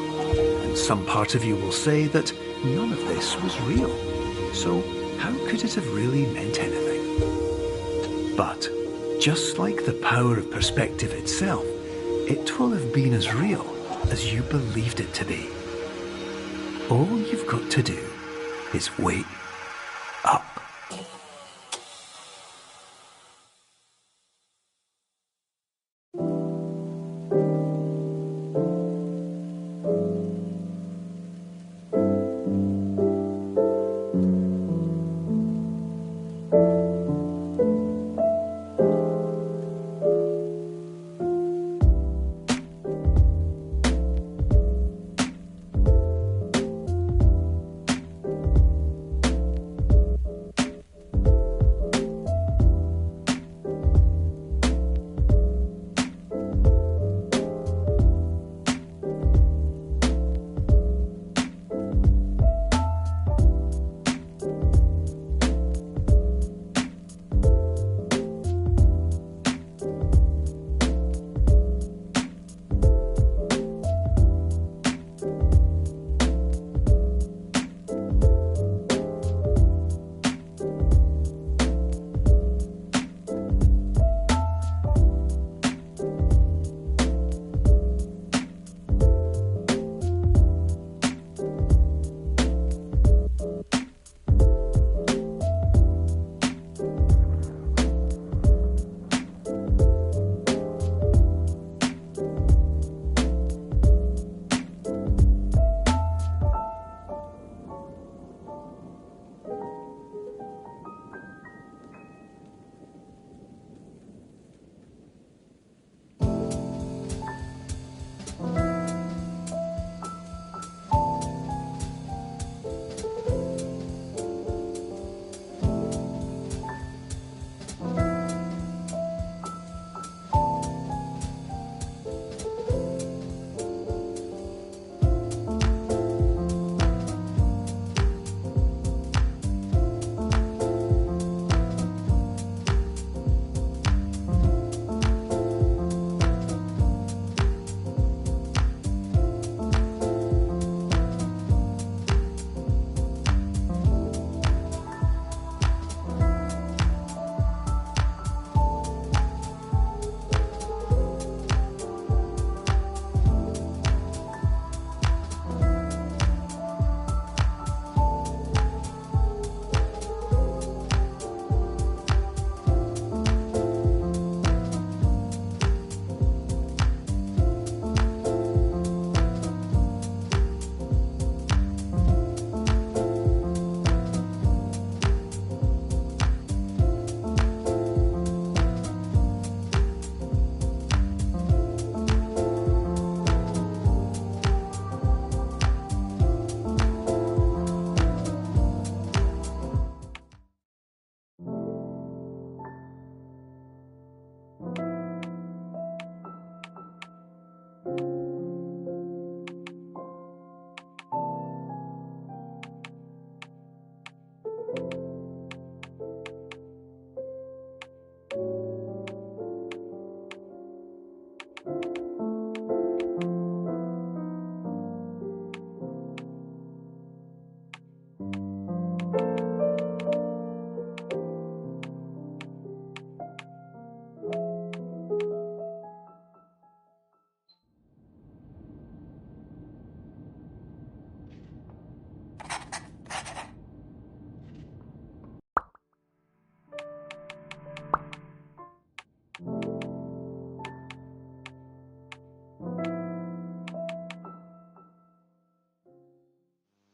and some part of you will say that none of this was real. So how could it have really meant anything? But just like the power of perspective itself, it will have been as real as you believed it to be. All you've got to do is wait up.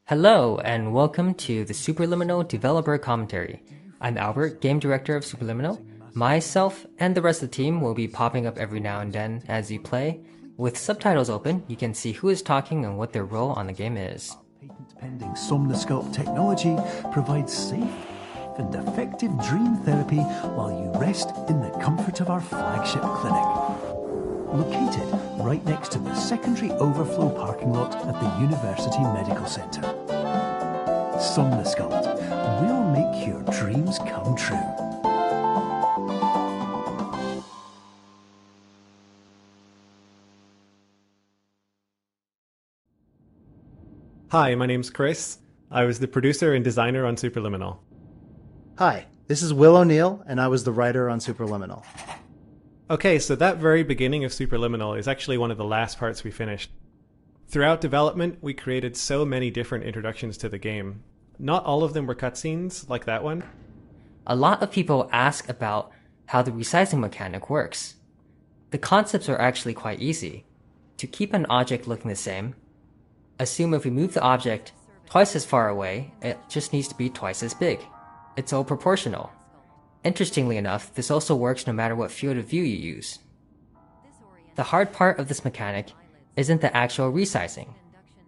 Hello, and welcome to the Superliminal Developer Commentary. I'm Albert, Game Director of Superliminal. Myself and the rest of the team will be popping up every now and then as you play. With subtitles open, you can see who is talking and what their role on the game is. Patent-pending Somnosculpt technology provides safe and effective dream therapy while you rest in the comfort of our flagship clinic. Located right next to the secondary overflow parking lot at the University Medical Centre. Somnosculpt will make your dreams come true. Hi, my name's Chris. I was the producer and designer on Superliminal. Hi, this is Will O'Neill, and I was the writer on Superliminal. Okay, so that very beginning of Superliminal is actually one of the last parts we finished. Throughout development, we created so many different introductions to the game. Not all of them were cutscenes, like that one. A lot of people ask about how the resizing mechanic works. The concepts are actually quite easy. To keep an object looking the same, assume if we move the object twice as far away, it just needs to be twice as big. It's all proportional. Interestingly enough, this also works no matter what field of view you use. The hard part of this mechanic isn't the actual resizing.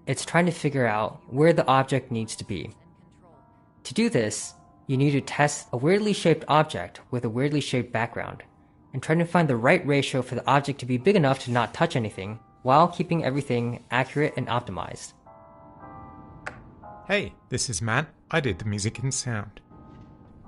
It's trying to figure out where the object needs to be. To do this, you need to test a weirdly shaped object with a weirdly shaped background, and trying to find the right ratio for the object to be big enough to not touch anything, while keeping everything accurate and optimized. Hey, this is Matt. I did the music and sound.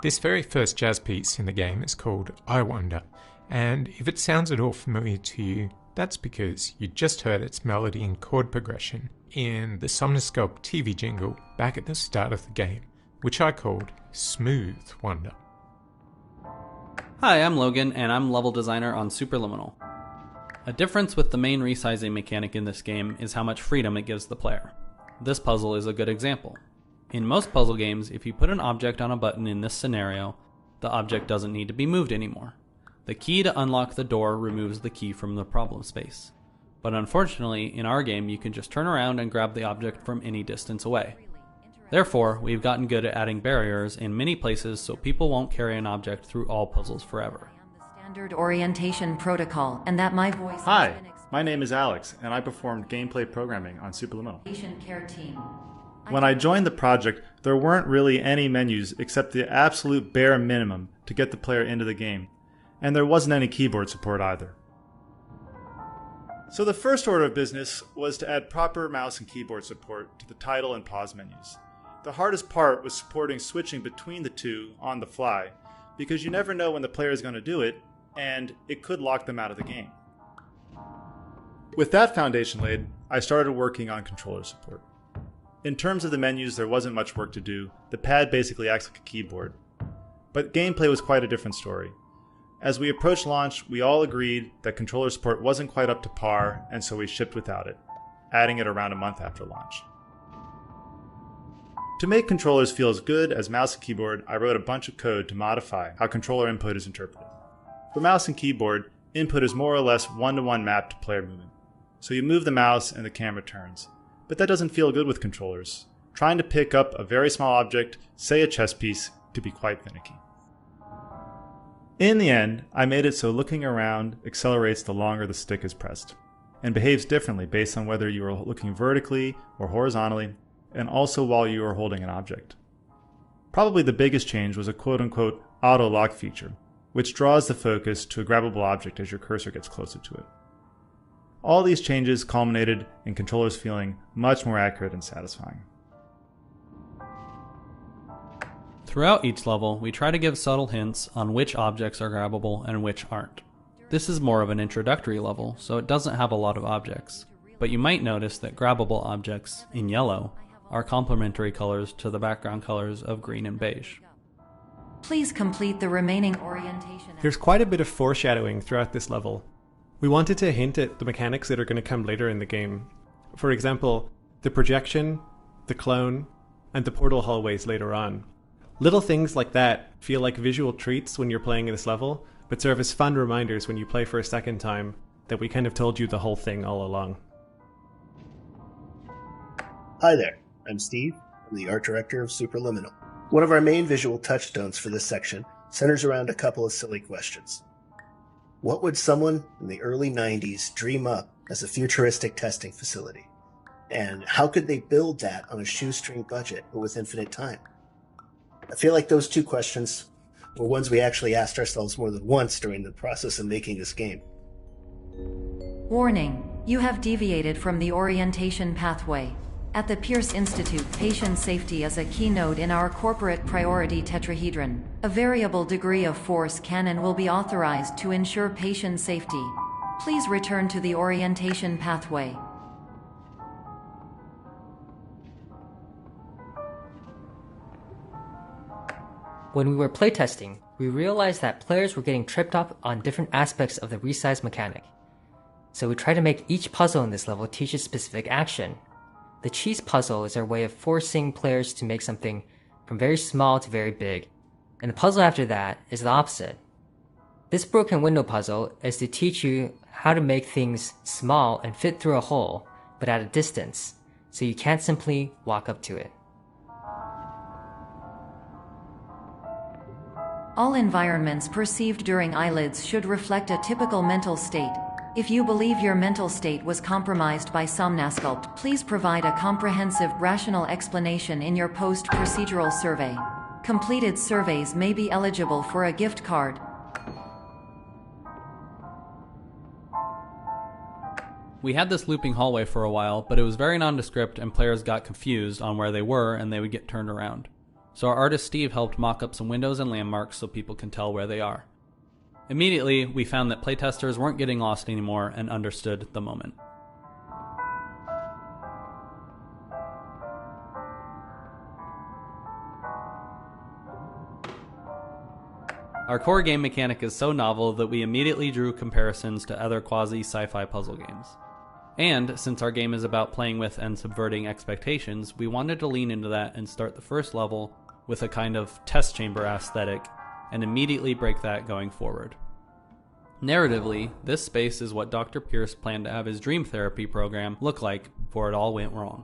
This very first jazz piece in the game is called I Wonder, and if it sounds at all familiar to you, that's because you just heard its melody and chord progression in the Somnosculpt TV jingle back at the start of the game, which I called Smooth Wonder. Hi, I'm Logan, and I'm level designer on Superliminal. A difference with the main resizing mechanic in this game is how much freedom it gives the player. This puzzle is a good example. In most puzzle games, if you put an object on a button in this scenario, the object doesn't need to be moved anymore. The key to unlock the door removes the key from the problem space. But unfortunately, in our game, you can just turn around and grab the object from any distance away. Therefore, we've gotten good at adding barriers in many places so people won't carry an object through all puzzles forever. Standard orientation protocol, and that my voice. Hi, my name is Alex, and I performed gameplay programming on Superliminal. Patient care team. When I joined the project, there weren't really any menus except the absolute bare minimum to get the player into the game, and there wasn't any keyboard support either. So the first order of business was to add proper mouse and keyboard support to the title and pause menus. The hardest part was supporting switching between the two on the fly, because you never know when the player is going to do it, and it could lock them out of the game. With that foundation laid, I started working on controller support. In terms of the menus, there wasn't much work to do. The pad basically acts like a keyboard. But gameplay was quite a different story. As we approached launch, we all agreed that controller support wasn't quite up to par, and so we shipped without it, adding it around a month after launch. To make controllers feel as good as mouse and keyboard, I wrote a bunch of code to modify how controller input is interpreted. For mouse and keyboard, input is more or less one-to-one mapped to player movement. So you move the mouse and the camera turns. But that doesn't feel good with controllers. Trying to pick up a very small object, say a chess piece, could be quite finicky. In the end, I made it so looking around accelerates the longer the stick is pressed, and behaves differently based on whether you are looking vertically or horizontally, and also while you are holding an object. Probably the biggest change was a quote-unquote auto-lock feature, which draws the focus to a grabbable object as your cursor gets closer to it. All these changes culminated in controllers feeling much more accurate and satisfying. Throughout each level, we try to give subtle hints on which objects are grabbable and which aren't. This is more of an introductory level, so it doesn't have a lot of objects, but you might notice that grabbable objects, in yellow, are complementary colors to the background colors of green and beige. Please complete the remaining orientation. There's quite a bit of foreshadowing throughout this level. We wanted to hint at the mechanics that are going to come later in the game. For example, the projection, the clone, and the portal hallways later on. Little things like that feel like visual treats when you're playing in this level, but serve as fun reminders when you play for a second time that we kind of told you the whole thing all along. Hi there, I'm Steve. I'm the art director of Superliminal. One of our main visual touchstones for this section centers around a couple of silly questions. What would someone in the early 90s dream up as a futuristic testing facility? And how could they build that on a shoestring budget but with infinite time? I feel like those two questions were ones we actually asked ourselves more than once during the process of making this game. Warning, you have deviated from the orientation pathway. At the Pierce Institute, patient safety is a keynote in our corporate priority tetrahedron. A variable degree of force can and will be authorized to ensure patient safety. Please return to the orientation pathway. When we were playtesting, we realized that players were getting tripped up on different aspects of the resize mechanic. So we tried to make each puzzle in this level teach a specific action. The cheese puzzle is our way of forcing players to make something from very small to very big, and the puzzle after that is the opposite. This broken window puzzle is to teach you how to make things small and fit through a hole, but at a distance, so you can't simply walk up to it. All environments perceived during eyelids should reflect a typical mental state. If you believe your mental state was compromised by Somnasculpt, please provide a comprehensive, rational explanation in your post-procedural survey. Completed surveys may be eligible for a gift card. We had this looping hallway for a while, but it was very nondescript and players got confused on where they were and they would get turned around. So our artist Steve helped mock up some windows and landmarks so people can tell where they are. Immediately, we found that playtesters weren't getting lost anymore and understood the moment. Our core game mechanic is so novel that we immediately drew comparisons to other quasi-sci-fi puzzle games. And, since our game is about playing with and subverting expectations, we wanted to lean into that and start the first level with a kind of test chamber aesthetic, and immediately break that going forward. Narratively, this space is what Dr. Pierce planned to have his dream therapy program look like before it all went wrong.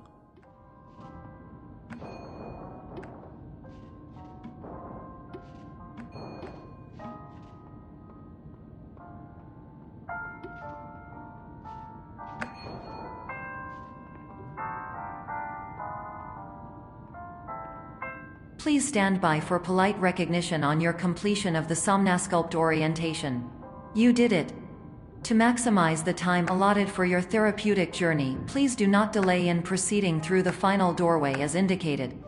Please stand by for polite recognition on your completion of the Somnasculpt orientation. You did it. To maximize the time allotted for your therapeutic journey, please do not delay in proceeding through the final doorway as indicated.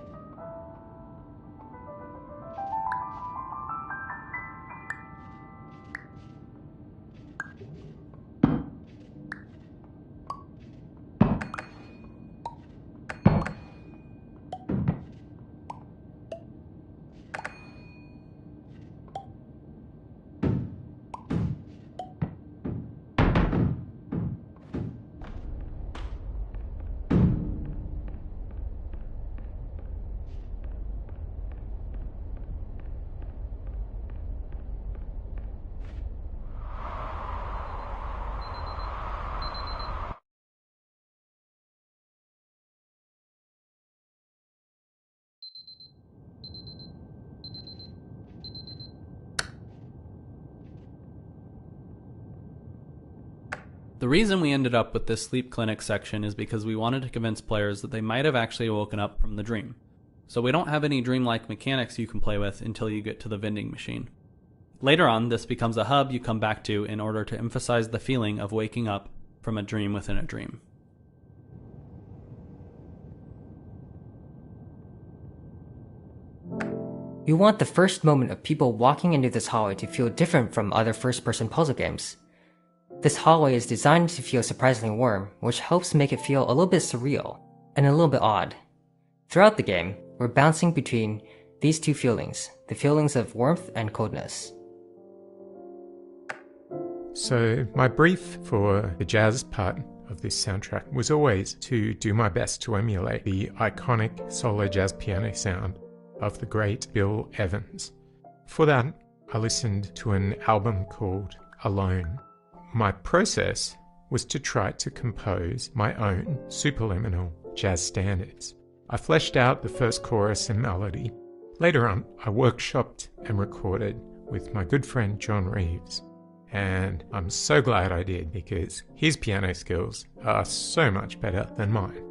The reason we ended up with this sleep clinic section is because we wanted to convince players that they might have actually woken up from the dream. So we don't have any dreamlike mechanics you can play with until you get to the vending machine. Later on, this becomes a hub you come back to in order to emphasize the feeling of waking up from a dream within a dream. We want the first moment of people walking into this hallway to feel different from other first-person puzzle games. This hallway is designed to feel surprisingly warm, which helps make it feel a little bit surreal, and a little bit odd. Throughout the game, we're bouncing between these two feelings, the feelings of warmth and coldness. So my brief for the jazz part of this soundtrack was always to do my best to emulate the iconic solo jazz piano sound of the great Bill Evans. For that, I listened to an album called Alone. My process was to try to compose my own superliminal jazz standards. I fleshed out the first chorus and melody. Later on, I workshopped and recorded with my good friend John Reeves. And I'm so glad I did because his piano skills are so much better than mine.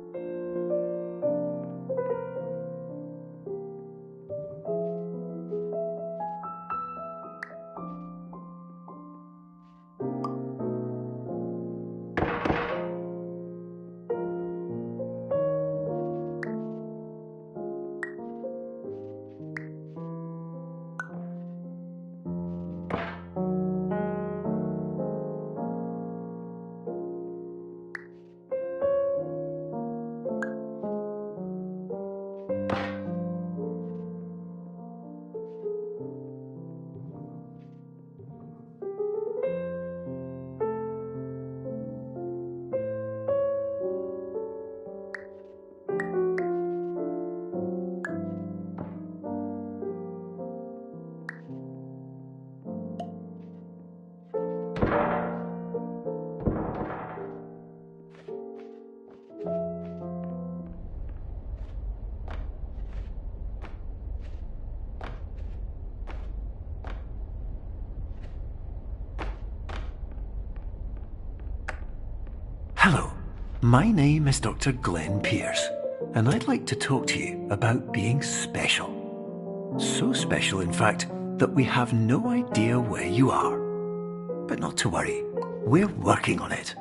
Hello, my name is Dr. Glenn Pierce, and I'd like to talk to you about being special. So special, in fact, that we have no idea where you are. But not to worry, we're working on it.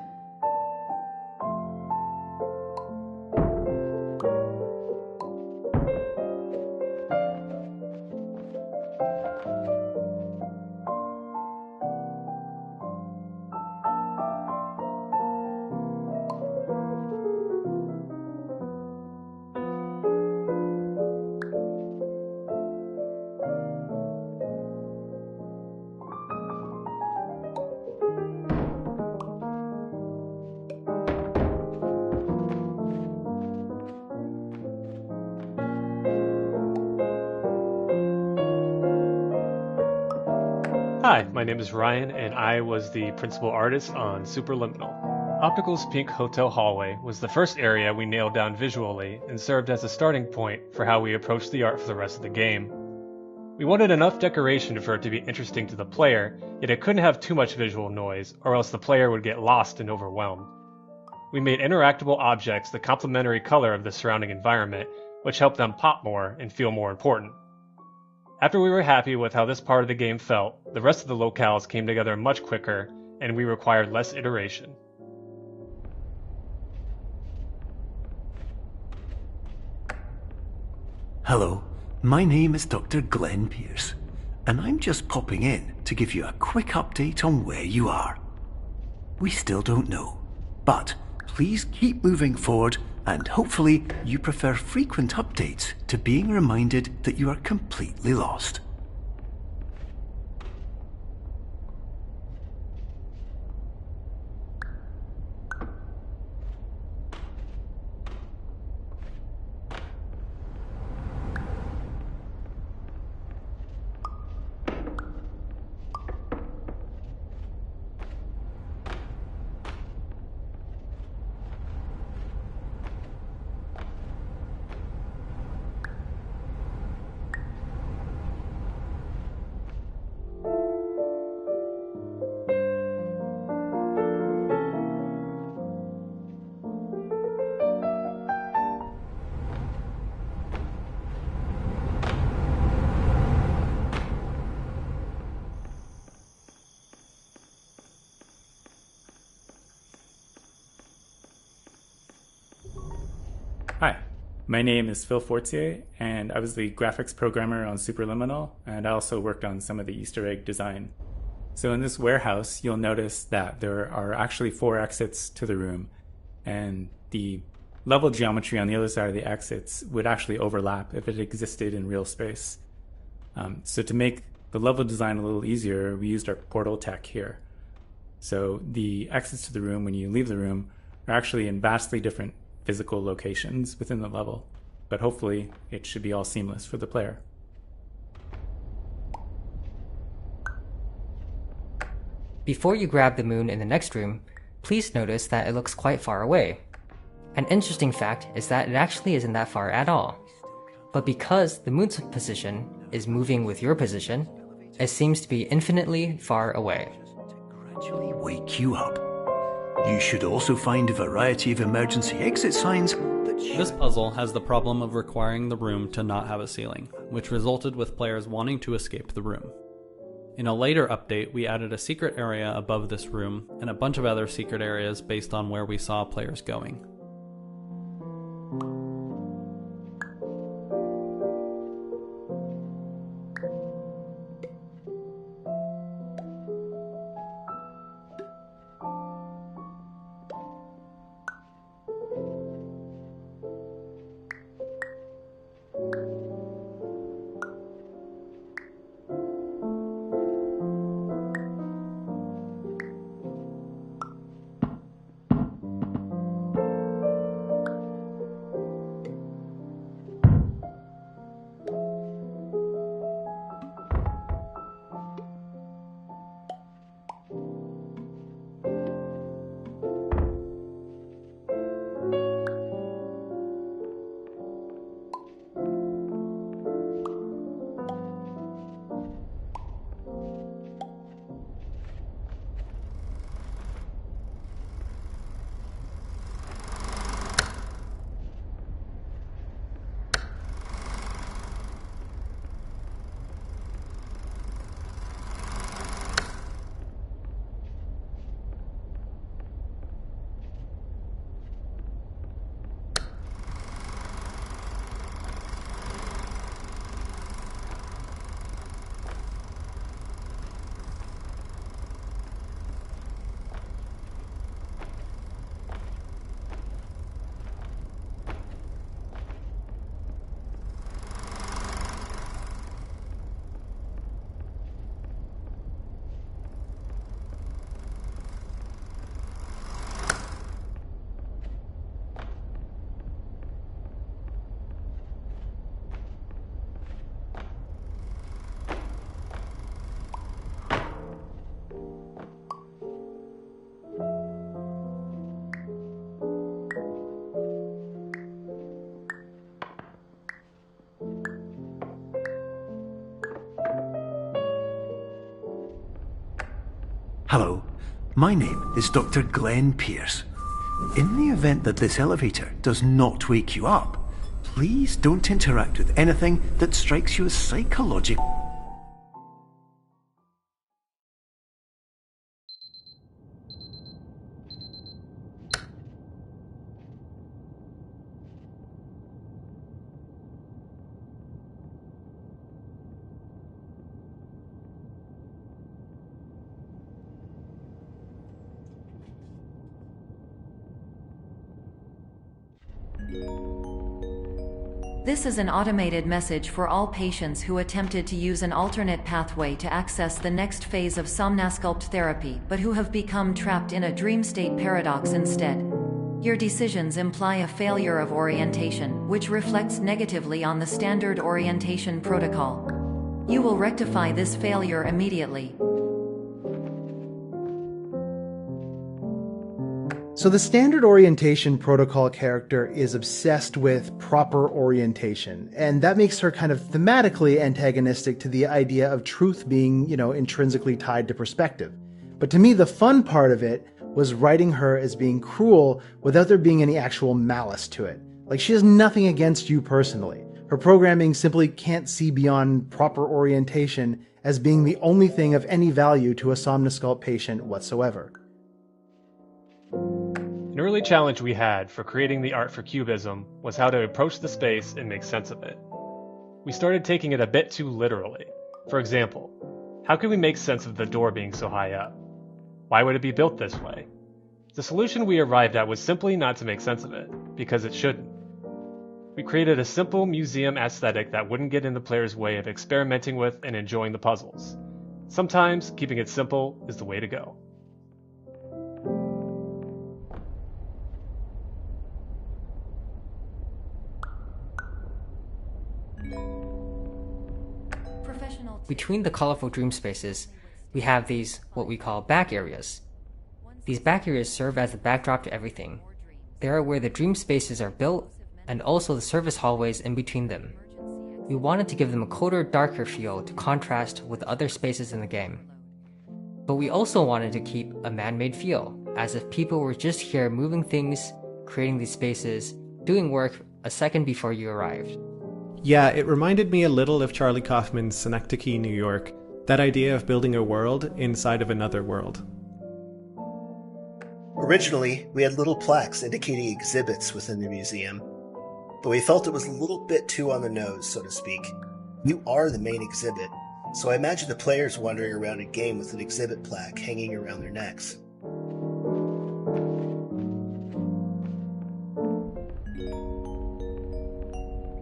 Hi, my name is Ryan, and I was the principal artist on Superliminal. Optical's Pink Hotel Hallway was the first area we nailed down visually and served as a starting point for how we approached the art for the rest of the game. We wanted enough decoration for it to be interesting to the player, yet it couldn't have too much visual noise, or else the player would get lost and overwhelmed. We made interactable objects the complementary color of the surrounding environment, which helped them pop more and feel more important. After we were happy with how this part of the game felt, the rest of the locales came together much quicker, and we required less iteration. Hello, my name is Dr. Glenn Pierce, and I'm just popping in to give you a quick update on where you are. We still don't know, but please keep moving forward, and hopefully you prefer frequent updates to being reminded that you are completely lost. Hi, my name is Phil Fortier, and I was the graphics programmer on Superliminal, and I also worked on some of the Easter egg design. So in this warehouse, you'll notice that there are actually 4 exits to the room, and the level geometry on the other side of the exits would actually overlap if it existed in real space. So to make the level design a little easier, we used our portal tech here. So the exits to the room when you leave the room are actually in vastly different physical locations within the level, but hopefully it should be all seamless for the player. Before you grab the moon in the next room, please notice that it looks quite far away. An interesting fact is that it actually isn't that far at all. But because the moon's position is moving with your position, it seems to be infinitely far away. Gradually wake you up. You should also find a variety of emergency exit signs that This puzzle has the problem of requiring the room to not have a ceiling, which resulted with players wanting to escape the room. In a later update, we added a secret area above this room and a bunch of other secret areas based on where we saw players going. Hello, my name is Dr. Glenn Pierce. In the event that this elevator does not wake you up, please don't interact with anything that strikes you as psychological. This is an automated message for all patients who attempted to use an alternate pathway to access the next phase of Somnasculpt therapy but who have become trapped in a dream state paradox instead. Your decisions imply a failure of orientation, which reflects negatively on the standard orientation protocol. You will rectify this failure immediately. So the standard orientation protocol character is obsessed with proper orientation, and that makes her kind of thematically antagonistic to the idea of truth being, intrinsically tied to perspective. But to me, the fun part of it was writing her as being cruel without there being any actual malice to it. Like, she has nothing against you personally. Her programming simply can't see beyond proper orientation as being the only thing of any value to a Somnasculpt patient whatsoever. An early challenge we had for creating the art for Cubism was how to approach the space and make sense of it. We started taking it a bit too literally. For example, how could we make sense of the door being so high up? Why would it be built this way? The solution we arrived at was simply not to make sense of it, because it shouldn't. We created a simple museum aesthetic that wouldn't get in the player's way of experimenting with and enjoying the puzzles. Sometimes keeping it simple is the way to go. Between the colorful dream spaces, we have these, what we call back areas. These back areas serve as the backdrop to everything. They are where the dream spaces are built, and also the service hallways in between them. We wanted to give them a colder, darker feel to contrast with other spaces in the game. But we also wanted to keep a man-made feel, as if people were just here moving things, creating these spaces, doing work a second before you arrived. Yeah, it reminded me a little of Charlie Kaufman's Synecdoche, New York, that idea of building a world inside of another world. Originally, we had little plaques indicating exhibits within the museum, but we felt it was a little bit too on the nose, so to speak. You are the main exhibit, so I imagine the players wandering around a game with an exhibit plaque hanging around their necks.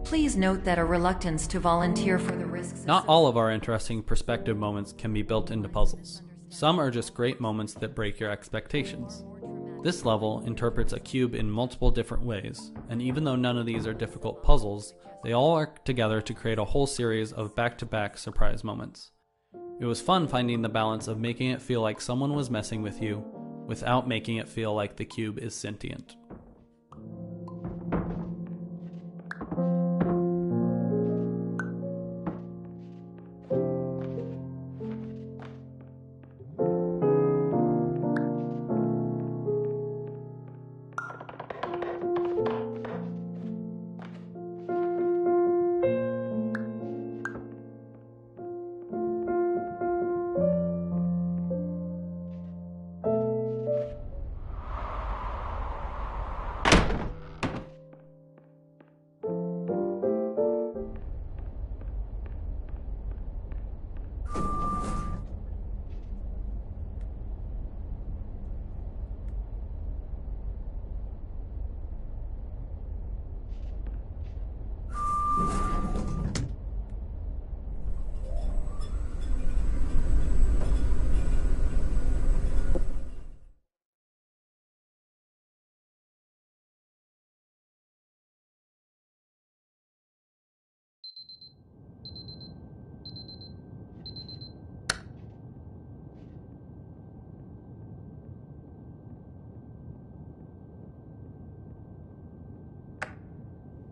Please note that a reluctance to volunteer for the risks. Not all of our interesting perspective moments can be built into puzzles. Some are just great moments that break your expectations. This level interprets a cube in multiple different ways, and even though none of these are difficult puzzles, they all work together to create a whole series of back-to-back surprise moments. It was fun finding the balance of making it feel like someone was messing with you, without making it feel like the cube is sentient.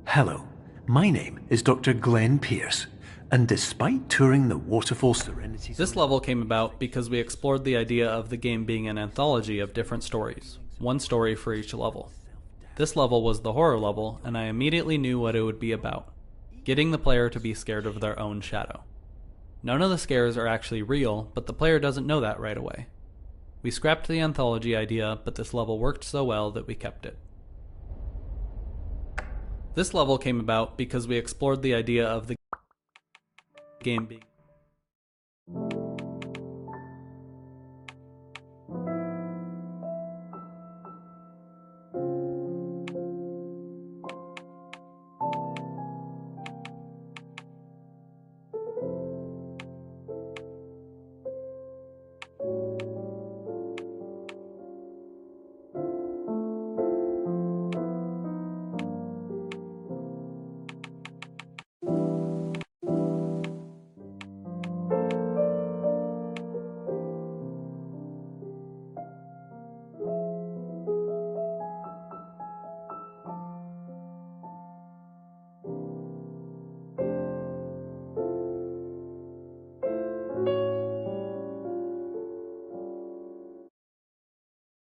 Hello, my name is Dr. Glenn Pierce, and despite touring the waterfall serenities... This level came about because we explored the idea of the game being an anthology of different stories, one story for each level. This level was the horror level, and I immediately knew what it would be about, getting the player to be scared of their own shadow. None of the scares are actually real, but the player doesn't know that right away. We scrapped the anthology idea, but this level worked so well that we kept it. This level came about because we explored the idea of the game being